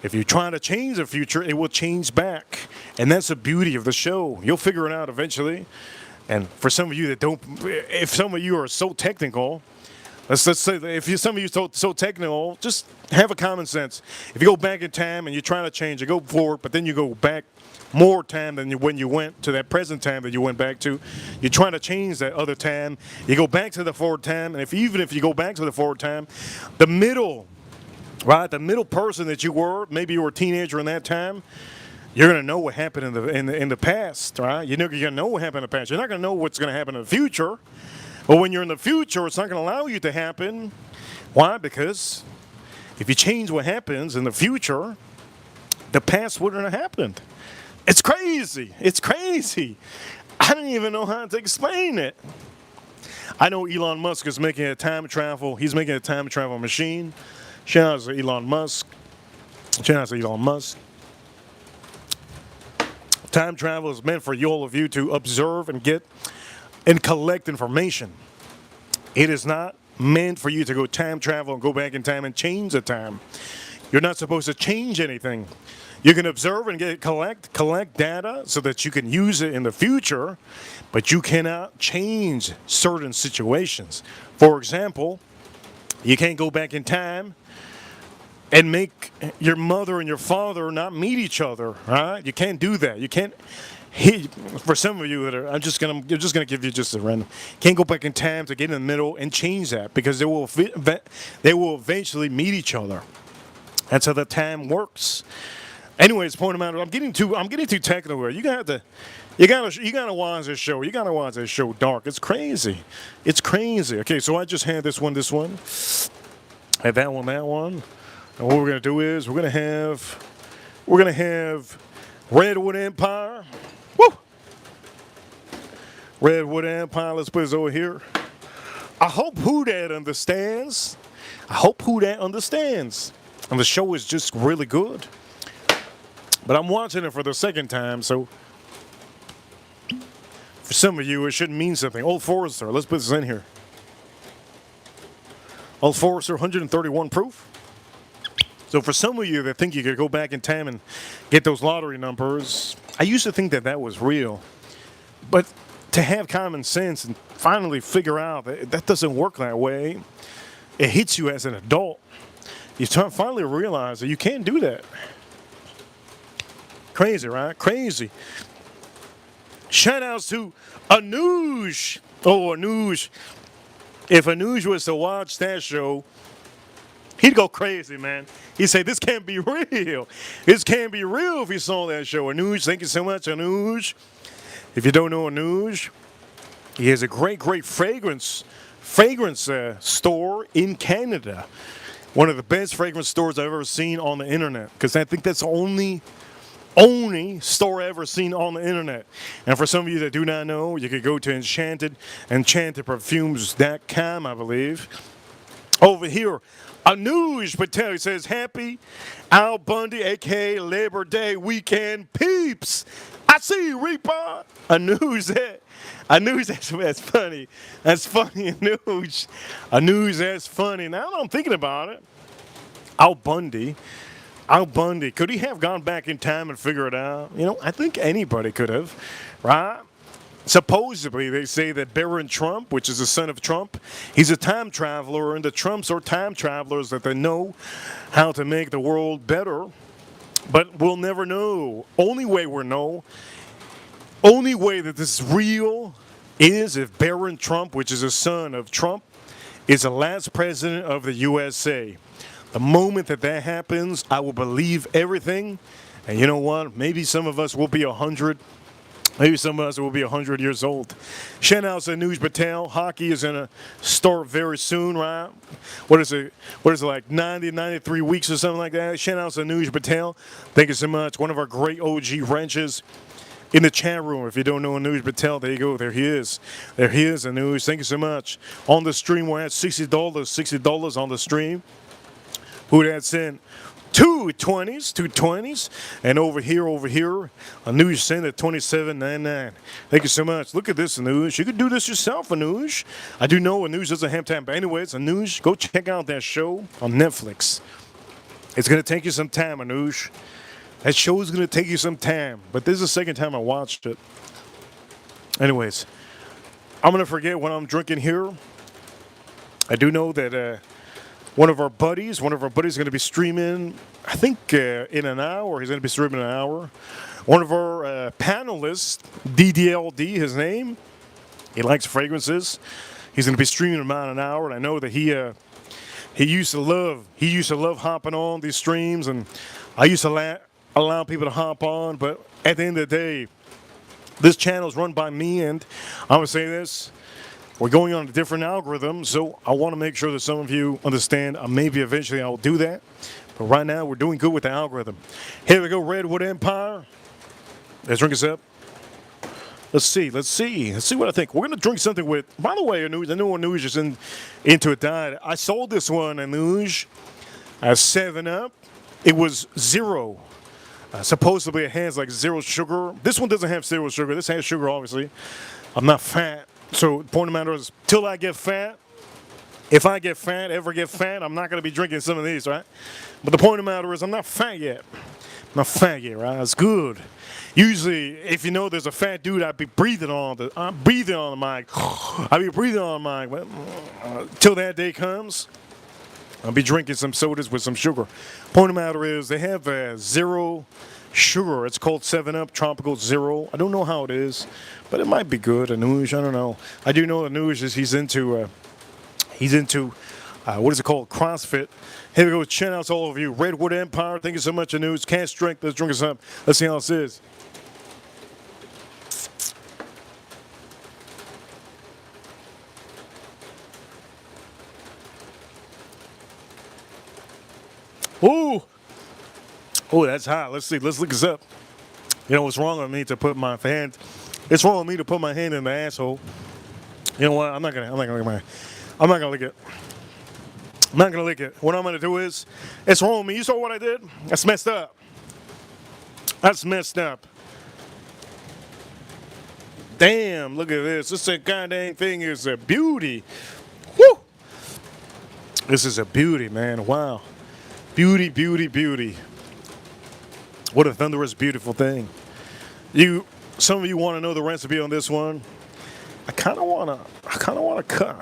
Speaker 1: If you're trying to change the future, it will change back. And that's the beauty of the show. You'll figure it out eventually. And for some of you that don't, if some of you are so technical, let's say that if some of you are so technical, just have a common sense. If you go back in time and you're trying to change, you go forward, but then you go back more time than when you went to that present time that you went back to. You're trying to change that other time. You go back to the forward time, and even if you go back to the forward time, the middle, right, the middle person that you were, maybe you were a teenager in that time, you're going to know what happened in the past, right? You're going to know what happened in the past. You're not going to know what's going to happen in the future. But when you're in the future, it's not going to allow you to happen. Why? Because if you change what happens in the future, the past wouldn't have happened. It's crazy. It's crazy. I don't even know how to explain it. I know Elon Musk is making a time travel. He's making a time travel machine. Shout out to Elon Musk. Shout out to Elon Musk. Time travel is meant for all of you to observe and get and collect information. It is not meant for you to go time travel and go back in time and change the time. You're not supposed to change anything. You can observe and collect data so that you can use it in the future, but you cannot change certain situations. For example, you can't go back in time and make your mother and your father not meet each other, right? You can't do that. You can't. For some of you that are, I'm just gonna give you just a random. Can't go back in time to get in the middle and change that because they will eventually meet each other. That's how the time works. Anyways, point of matter, I'm getting too technical here. You gotta watch this show. You gotta watch this show. Dark. It's crazy. It's crazy. Okay, so I just had this one. Had that one. And what we're gonna do is we're gonna have Redwood Empire. Woo! Redwood Empire. Let's put this over here. I hope who that understands. And the show is just really good. But I'm watching it for the second time, so for some of you, it shouldn't mean something. Old Forester, let's put this in here. Old Forester, 131 proof. So for some of you that think you could go back in time and get those lottery numbers, I used to think that was real. But to have common sense and finally figure out that doesn't work that way, it hits you as an adult. You finally realize that you can't do that. Crazy, right? Crazy. Shout outs to Anuj. Oh, Anuj. If Anuj was to watch that show, he'd go crazy, man. He'd say, this can't be real. This can't be real if he saw that show. Anuj, thank you so much, Anuj. If you don't know Anuj, he has a great fragrance store in Canada. One of the best fragrance stores I've ever seen on the internet. Because I think that's the only store ever seen on the internet. And for some of you that do not know, you could go to enchantedperfumes.com, I believe. Over here, Anuj Patel says, happy Al Bundy, a.k.a. Labor Day weekend peeps. I see you, Reaper. Anuj, that's funny. That's funny, Anuj. Anuj, that's funny. Now that I'm thinking about it, Al Bundy, could he have gone back in time and figured it out? You know, I think anybody could have, right? Supposedly, they say that Barron Trump, which is the son of Trump, he's a time traveler, and the Trumps are time travelers that they know how to make the world better. But we'll never know. Only way that this is real is if Barron Trump, which is a son of Trump, is the last president of the USA. The moment that happens, I will believe everything. And you know what? Maybe some of us will be 100. Maybe some of us will be 100 years old. Shout out to Anuj Patel. Hockey is going to start very soon, right? What is it, like 90, 93 weeks or something like that? Shout out to Anuj Patel. Thank you so much. One of our great OG wrenches in the chat room. If you don't know Anuj Patel, there you go. There he is. There he is, Anuj. Thank you so much. On the stream, we're at $60 on the stream. Who that sent 220s, and over here, Anuj sent at 27.99. Thank you so much. Look at this, Anuj. You could do this yourself, Anuj. I do know Anuj doesn't have time, but anyways, Anuj, go check out that show on Netflix. It's gonna take you some time, Anuj. That show is gonna take you some time, but this is the second time I watched it. Anyways, I'm gonna forget what I'm drinking here. I do know that one of our buddies is going to be streaming, I think in an hour. He's going to be streaming in an hour. One of our panelists, DDLD, his name, he likes fragrances. He's going to be streaming in about an hour, and I know that he used to love hopping on these streams, and I used to allow people to hop on, but at the end of the day, this channel is run by me, and I'm going to say this. We're going on a different algorithm, so I want to make sure that some of you understand. Maybe eventually I'll do that. But right now, we're doing good with the algorithm. Here we go, Redwood Empire. Let's drink this up. Let's see what I think. We're going to drink something with, by the way, Anuj, I know Anuj is into a diet. I sold this one, Anuj, as 7-Up. It was 0. Supposedly it has like 0 sugar. This one doesn't have 0 sugar. This has sugar, obviously. I'm not fat. So the point of the matter is, till I get fat, if I ever get fat, I'm not going to be drinking some of these, right? But the point of the matter is, I'm not fat yet. Right? That's good. Usually, if you know there's a fat dude, I'd be breathing on the mic. But till that day comes, I'll be drinking some sodas with some sugar. Point of the matter is, they have 0 sugar. It's called 7-Up Tropical Zero. I don't know how it is, but it might be good. Anuj, I don't know. I do know Anuj is he's into what is it called? CrossFit. Here we go. Chin outs all over you. Redwood Empire. Thank you so much, Anuj. Can't drink. Let's drink us up. Let's see how this is. Ooh. Oh, that's hot. Let's see. Let's look this up. You know what's wrong with me to put my hand? It's wrong with me to put my hand in the asshole. You know what? I'm not gonna lick it. I'm not gonna lick it. What I'm gonna do is, it's wrong with me. You saw what I did? That's messed up. Damn! Look at this. This goddamn thing is a beauty. Woo! This is a beauty, man. Wow. Beauty. What a thunderous, beautiful thing. Some of you want to know the recipe on this one. I kind of want to cut.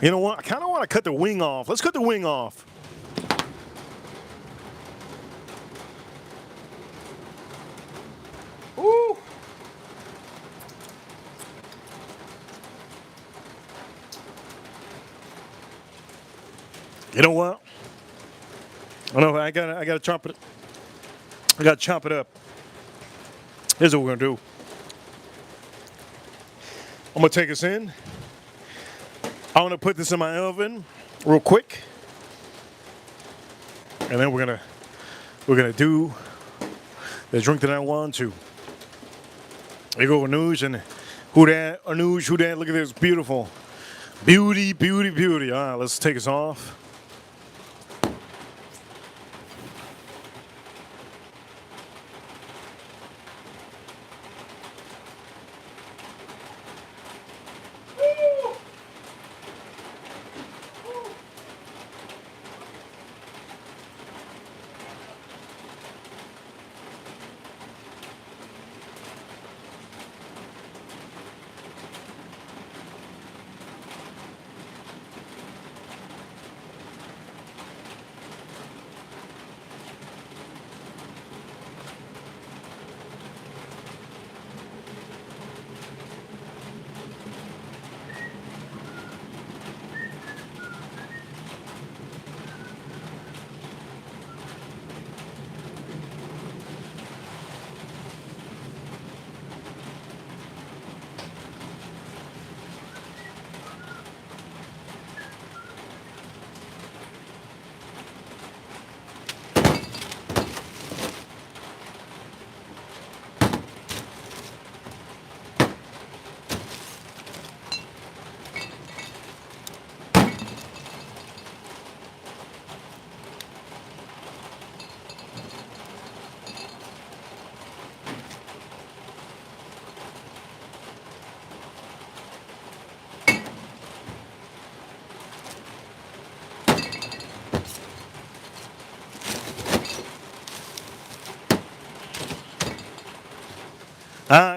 Speaker 1: You know what? I kind of want to cut the wing off. Let's cut the wing off. Ooh. You know what? I gotta chop it. I gotta chop it up. Here's what we're gonna do. I'm gonna take us in. I'm gonna put this in my oven real quick, and then we're gonna do the drink that I want to. There you go, Anuj, and who that? Look at this, beautiful, beauty. All right, let's take us off.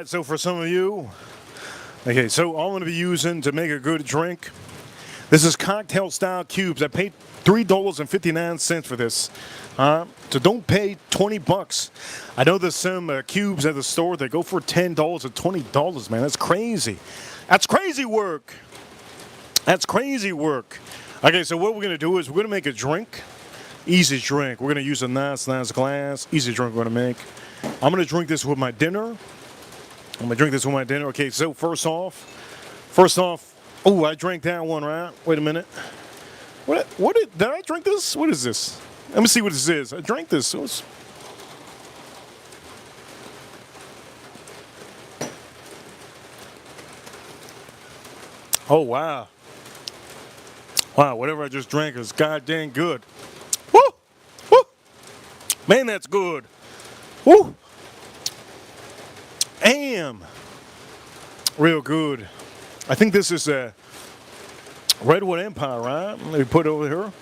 Speaker 1: right, so for some of you, okay, so all I'm going to be using to make a good drink, this is cocktail style cubes. I paid $3.59 for this. So don't pay $20. I know there's some cubes at the store that go for $10 or $20, man. That's crazy. That's crazy work. That's crazy work. Okay, so what we're going to do is we're going to make a drink. Easy drink. We're going to use a nice glass. Easy drink we're going to make. I'm going to drink this with my dinner. Okay, so first off, oh, I drank that one, right? Wait a minute. Did I drink this? What is this? Let me see what this is. I drank this. Oh, wow. Wow, whatever I just drank is goddamn good. Woo! Woo! Man, that's good. Woo! Damn. Real good. I think this is a Redwood Empire, right? Let me put it over here.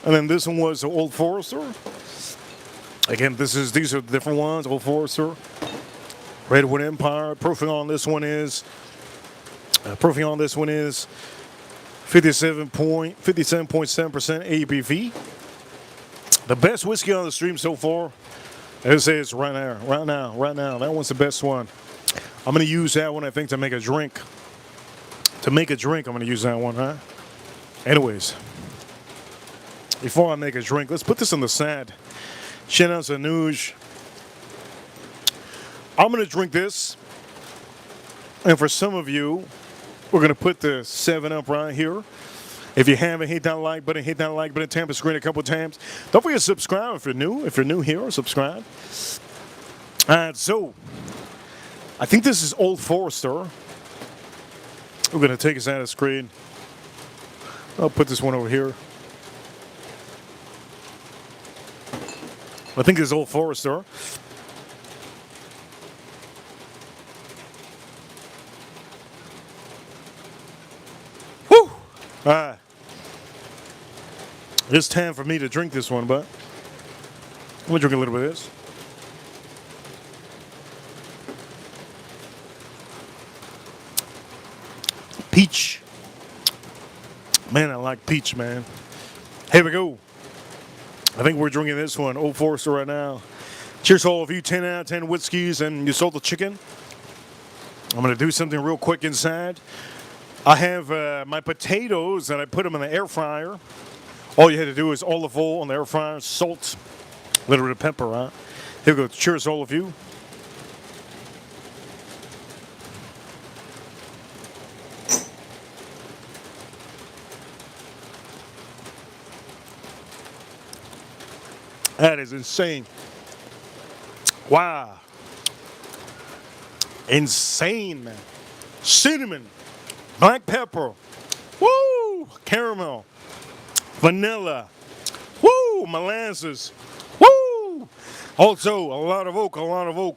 Speaker 1: And then this one was Old Forester. Again, these are the different ones. Old Forester, Redwood Empire. Proofing on this one is 57.7% ABV. The best whiskey on the stream so far. It says right now. That one's the best one. I'm gonna use that one, I think, to make a drink. I'm gonna use that one, huh? Anyways, before I make a drink, let's put this on the side. Shout out to Nuge. I'm gonna drink this, and for some of you, we're gonna put the 7-Up right here. If you haven't, hit that like button, tap the screen a couple times. Don't forget to subscribe if you're new. If you're new here, subscribe. So I think this is Old Forester. We're gonna take us out of the screen. I'll put this one over here. I think this is Old Forester. Whew! It's time for me to drink this one, but I'm gonna drink a little bit of this. Peach. Man, I like peach, man. Here we go. I think we're drinking this one, Old Forester, right now. Cheers to all of you 10 out of 10 whiskeys and you sold the chicken. I'm going to do something real quick inside. I have my potatoes and I put them in the air fryer. All you had to do is olive oil on the air fryer, salt, a little bit of pepper, right? Here we go. Cheers to all of you. That is insane. Wow. Insane, man. Cinnamon, black pepper, woo, caramel, vanilla, woo, molasses, woo. Also, a lot of oak.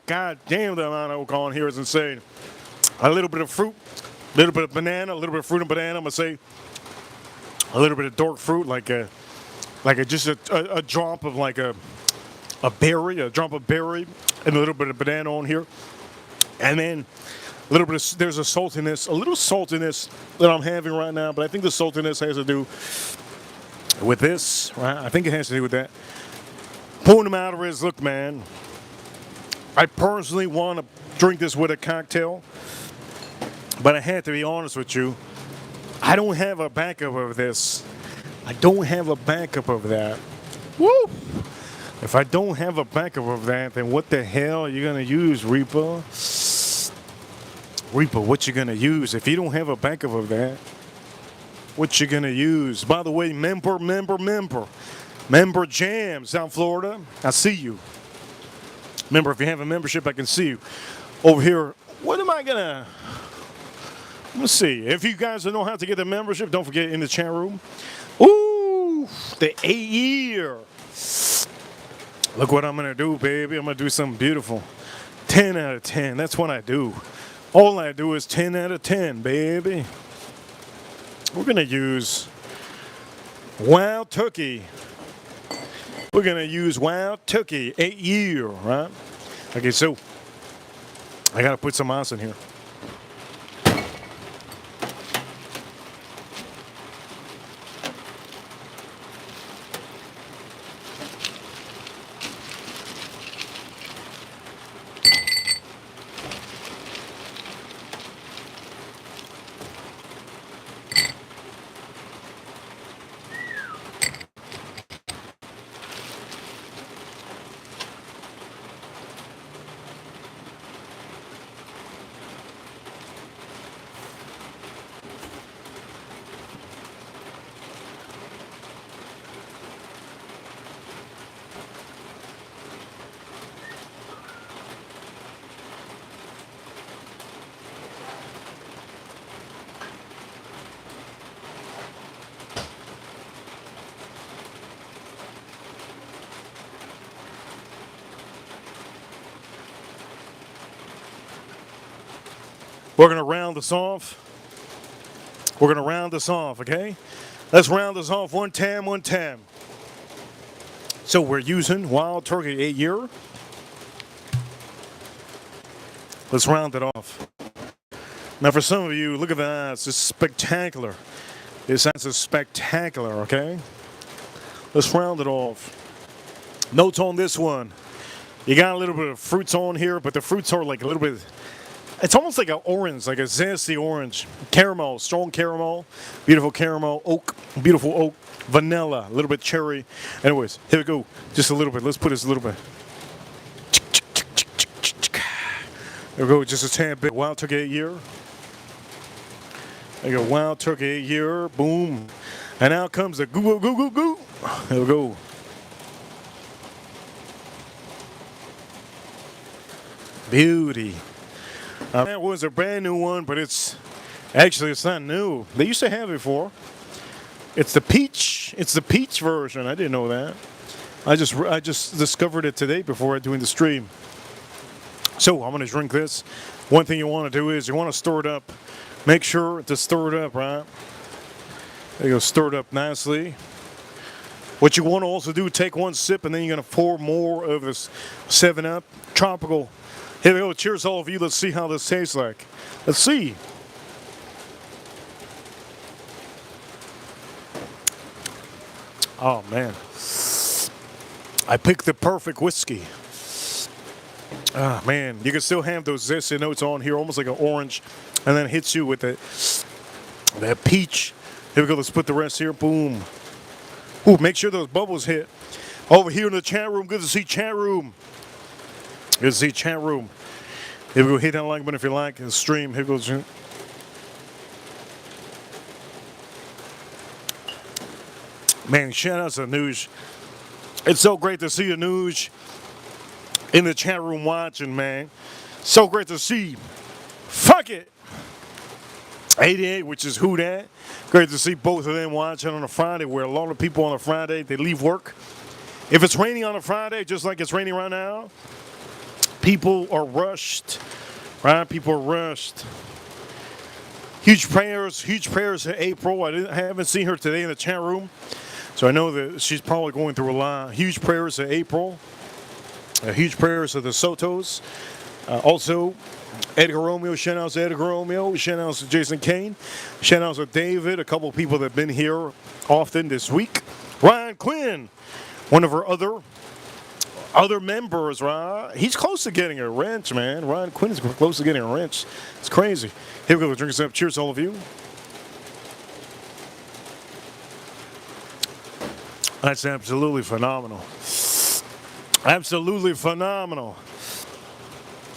Speaker 1: God damn, the amount of oak on here is insane. A little bit of fruit, a little bit of banana, a little bit of fruit and banana. I'm going to say a little bit of dark fruit, just a drop of like a berry, and a little bit of banana on here. And then a little bit of, there's a little saltiness that I'm having right now, but I think the saltiness has to do with this, right? I think it has to do with that. Pulling them out of his, look, man, I personally want to drink this with a cocktail, but I have to be honest with you, I don't have a backup of this. I don't have a backup of that. Woo! If I don't have a backup of that, then what the hell are you going to use, Reaper? Reaper, what you going to use? If you don't have a backup of that, what you going to use? By the way, member Jam, South Florida, I see you. Remember, if you have a membership, I can see you. Over here, what am I going to... Let's see. If you guys don't know how to get the membership, don't forget in the chat room. Ooh, the 8-year. Look what I'm going to do, baby. I'm going to do something beautiful. 10 out of 10. That's what I do. All I do is 10 out of 10, baby. We're going to use Wild Turkey. We're going to use Wild Turkey 8-year, right? Okay, so I gotta put some ice in here. We're going to round this off. We're going to round this off, okay? Let's round this off one time. So we're using Wild Turkey 8-year. Let's round it off. Now for some of you, look at that. It's just spectacular. This is spectacular, okay? Let's round it off. Notes on this one. You got a little bit of fruits on here, but the fruits are like a little bit... It's almost like an orange, like a zesty orange. Caramel, strong caramel, beautiful caramel, oak, beautiful oak, vanilla, a little bit cherry. Anyways, here we go. Just a little bit. Let's put this a little bit. There we go, just a tad bit. Wild Turkey 8-year. There you go, Wild Turkey 8-year. Boom. And out comes the goo, goo, goo, goo. There we go. Beauty. That was a brand new one, but it's not new. They used to have it before. It's the peach. It's the peach version. I didn't know that. I just discovered it today before doing the stream. So I'm gonna drink this. One thing you want to do is you want to stir it up. Make sure to stir it up, right? There you go, stir it up nicely. What you want to also do, take one sip, and then you're gonna pour more of this 7-Up tropical. Here we go. Cheers, all of you. Let's see how this tastes like. Let's see. Oh, man. I picked the perfect whiskey. Ah, man. You can still have those zesty notes on here, almost like an orange, and then it hits you with that peach. Here we go. Let's put the rest here. Boom. Ooh, make sure those bubbles hit. Over here in the chat room. Good to see chat room. Good to see chat room. Here we go. Hit that like button if you like the stream. Here goes. Man, shout out to Nuge. It's so great to see the Nuge in the chat room watching, man. So great to see. Fuck it. 88, which is who that. Great to see both of them watching on a Friday, where a lot of people on a Friday, they leave work. If it's raining on a Friday, just like it's raining right now, people are rushed, right? People are rushed. Huge prayers to April. I haven't seen her today in the chat room, so I know that she's probably going through a lot. Huge prayers to April. Huge prayers to the Sotos. Also, Edgar Romeo, shout outs to Edgar Romeo, shout outs to Jason Kane, shout outs to David, a couple of people that have been here often this week. Ryan Quinn, one of our other members, right? He's close to getting a wrench, man. Ryan Quinn is close to getting a wrench. It's crazy. Here we go. Drink us up. Cheers to all of you. That's absolutely phenomenal. Absolutely phenomenal.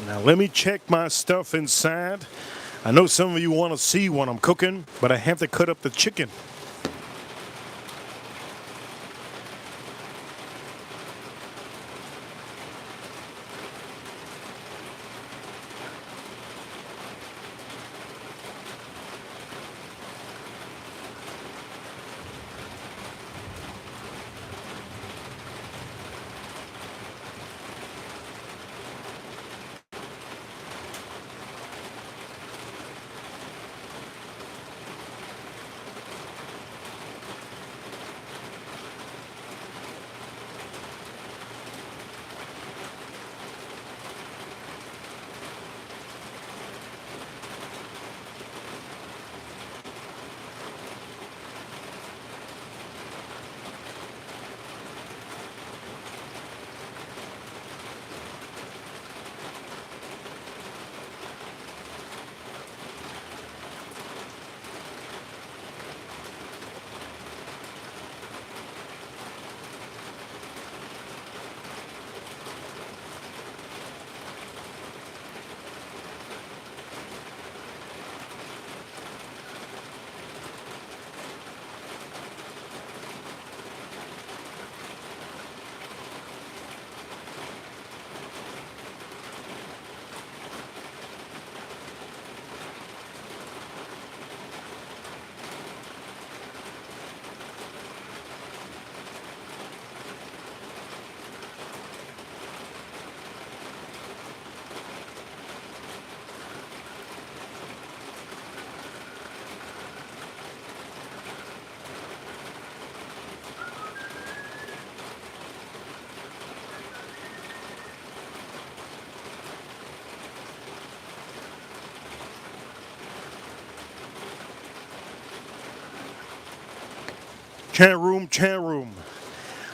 Speaker 1: Now, let me check my stuff inside. I know some of you want to see what I'm cooking, but I have to cut up the chicken. Chat room, chat room.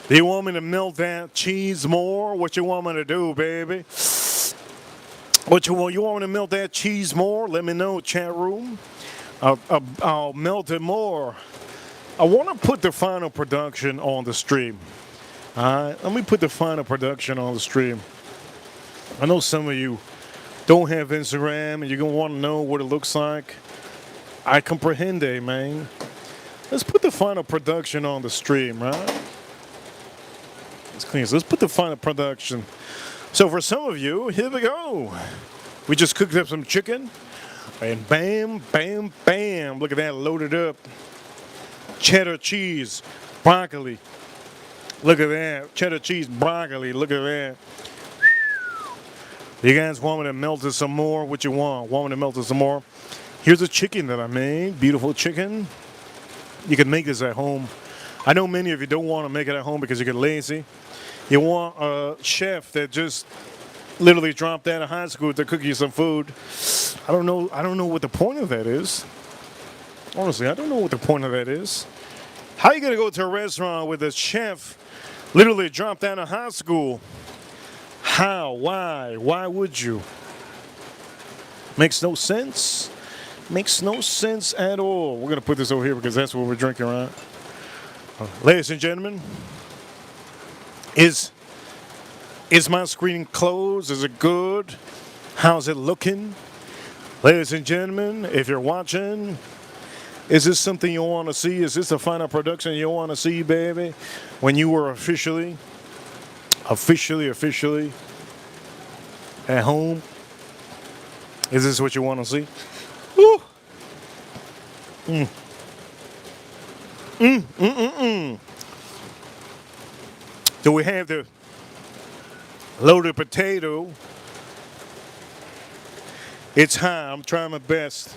Speaker 1: Do you want me to melt that cheese more? What you want me to do, baby? What you want? You want me to melt that cheese more? Let me know, chat room. I'll melt it more. I want to put the final production on the stream. All right, let me put the final production on the stream. I know some of you don't have Instagram and you're going to want to know what it looks like. I comprehend, man. Let's put the final production on the stream, right? Let's clean this. Let's put the final production. So for some of you, here we go. We just cooked up some chicken. And bam, bam, bam. Look at that, loaded up. Cheddar cheese, broccoli. Look at that. Cheddar cheese, broccoli. Look at that. You guys want me to melt it some more? What you want? Want me to melt it some more? Here's a chicken that I made. Beautiful chicken. You can make this at home. I know many of you don't want to make it at home because you get lazy. You want a chef that just literally dropped out of high school to cook you some food. I don't know what the point of that is. Honestly, I don't know what the point of that is. How are you going to go to a restaurant with a chef literally dropped out of high school? How? Why? Why would you? Makes no sense. Makes no sense at all. We're going to put this over here because that's what we're drinking, right? Ladies and gentlemen, is my screen closed? Is it good? How's it looking? Ladies and gentlemen, if you're watching, is this something you want to see? Is this the final production you want to see, baby? When you were officially at home? Is this what you want to see? Woo. Do we have the loaded potato? It's high. I'm trying my best.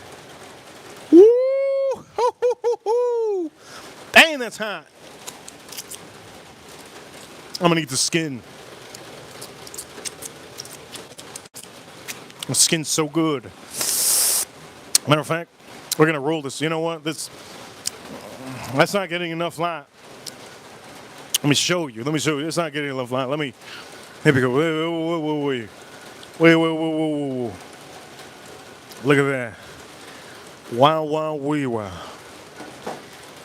Speaker 1: Woo! Dang, that's hot. I'm gonna eat the skin. The skin's so good. Matter of fact, we're gonna roll this. You know what? That's not getting enough light. Let me show you. It's not getting enough light. Here we go. Wait. Look at that. Wow, wee, wow.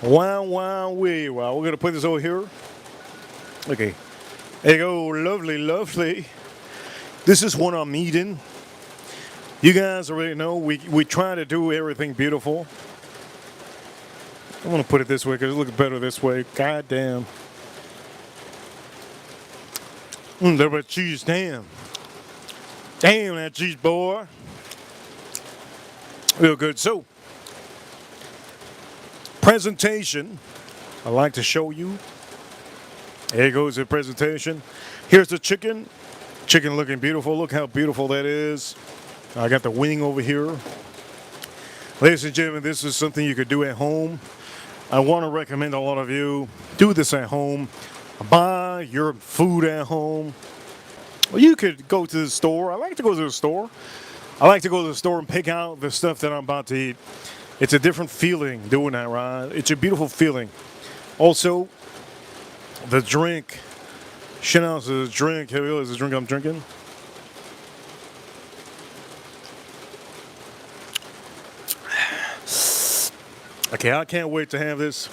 Speaker 1: Wow, wee, wow. We're going to put this over here. Okay. There you go. Lovely. This is what I'm eating. You guys already know we try to do everything beautiful. I'm going to put it this way because it looks better this way. God damn. There was cheese. Damn, that cheese, boy. Real good. So, presentation. I like to show you. There goes the presentation. Here's the chicken. Chicken looking beautiful. Look how beautiful that is. I got the wing over here. Ladies and gentlemen, this is something you could do at home. I want to recommend a lot of you do this at home. Buy your food at home. Well, you could go to the store. I like to go to the store. I like to go to the store and pick out the stuff that I'm about to eat. It's a different feeling doing that, right? It's a beautiful feeling. Also, the drink. Shout out to the drink. Here we go. This is the drink I'm drinking. Okay, I can't wait to have this.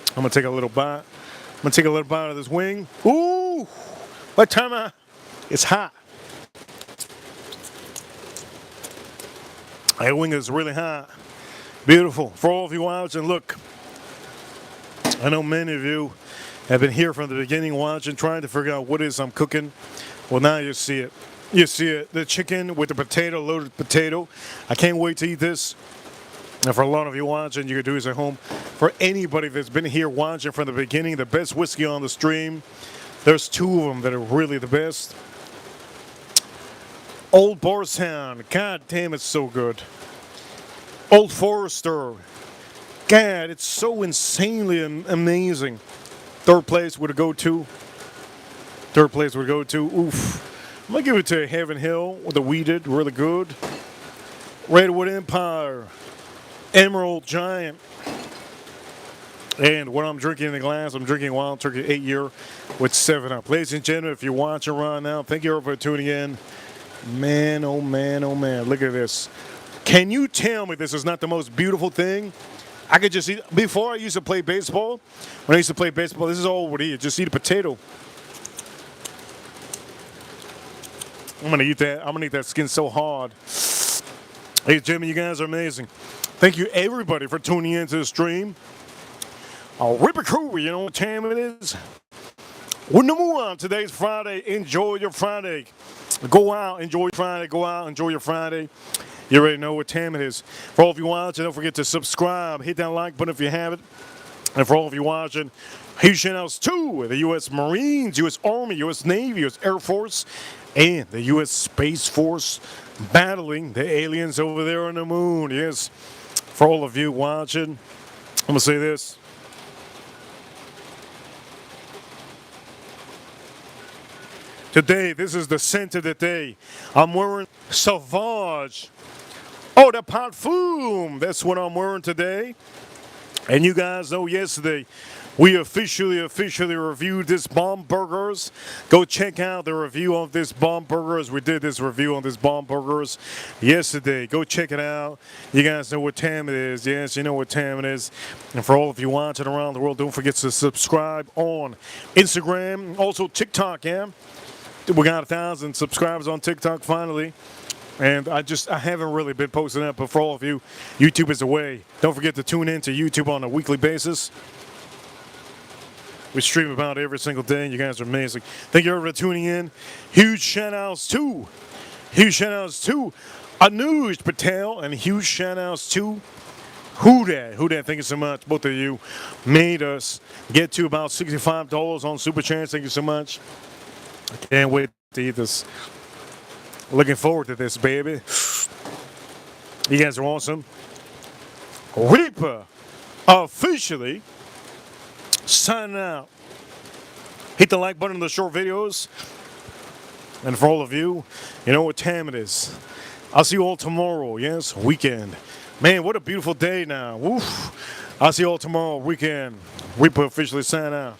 Speaker 1: I'm going to take a little bite. I'm going to take a little bite of this wing. Ooh! What time? It's hot. That wing is really hot. Beautiful. For all of you watching, look. I know many of you have been here from the beginning watching, trying to figure out what it is I'm cooking. Well, now you see it. You see it. The chicken with the potato, loaded potato. I can't wait to eat this. And for a lot of you watching, you can do this at home. For anybody that's been here watching from the beginning, the best whiskey on the stream, there's two of them that are really the best. Old Bardstown, god damn, it's so good. Old Forester, god, it's so insanely amazing. Third place would go to. Oof. I'm gonna give it to Heaven Hill with the weeded, really good. Redwood Empire. Emerald Giant. And what I'm drinking in the glass, I'm drinking Wild Turkey 8-year with 7-Up. Ladies and gentlemen, if you're watching right now, thank you all for tuning in. Man, oh man, oh man, look at this. Can you tell me this is not the most beautiful thing? I could just eat, before I used to play baseball, when I used to play baseball, this is all I would eat, just eat a potato. I'm gonna eat that skin so hard. Hey Jimmy, you guys are amazing. Thank you everybody for tuning into the stream. Rip it cool, you know what time it is? We're number one. Today's Friday. Enjoy your Friday. Go out, enjoy your Friday. Go out, enjoy your Friday. You already know what time it is. For all of you watching, don't forget to subscribe. Hit that like button if you haven't. And for all of you watching, huge shout outs to the U.S. Marines, U.S. Army, U.S. Navy, U.S. Air Force, and the U.S. Space Force battling the aliens over there on the moon. Yes, for all of you watching, I'm going to say this. Today, this is the scent of the day. I'm wearing Sauvage. Oh, the Parfum. That's what I'm wearing today. And you guys know yesterday, we officially reviewed this Bombergers. Go check out the review of this Bombergers. We did this review on this Bombergers yesterday. Go check it out. You guys know what time it is. Yes, you know what time it is. And for all of you watching around the world, don't forget to subscribe on Instagram. Also TikTok, yeah. We got 1,000 subscribers on TikTok finally. And I haven't really been posting up, but for all of you, YouTube is the way. Don't forget to tune in to YouTube on a weekly basis. We stream about every single day. You guys are amazing. Thank you everyone for tuning in. Huge shout outs to Anuj Patel, and huge shout outs to Who Dat, thank you so much. Both of you made us get to about $65 on Super Chance. Thank you so much. I can't wait to eat this. Looking forward to this, baby. You guys are awesome. Reaper officially signing out. Hit the like button on the short videos. And for all of you, you know what time it is. I'll see you all tomorrow. Yes, weekend. Man, what a beautiful day now. Woof. I'll see you all tomorrow, weekend. Reaper officially signing out.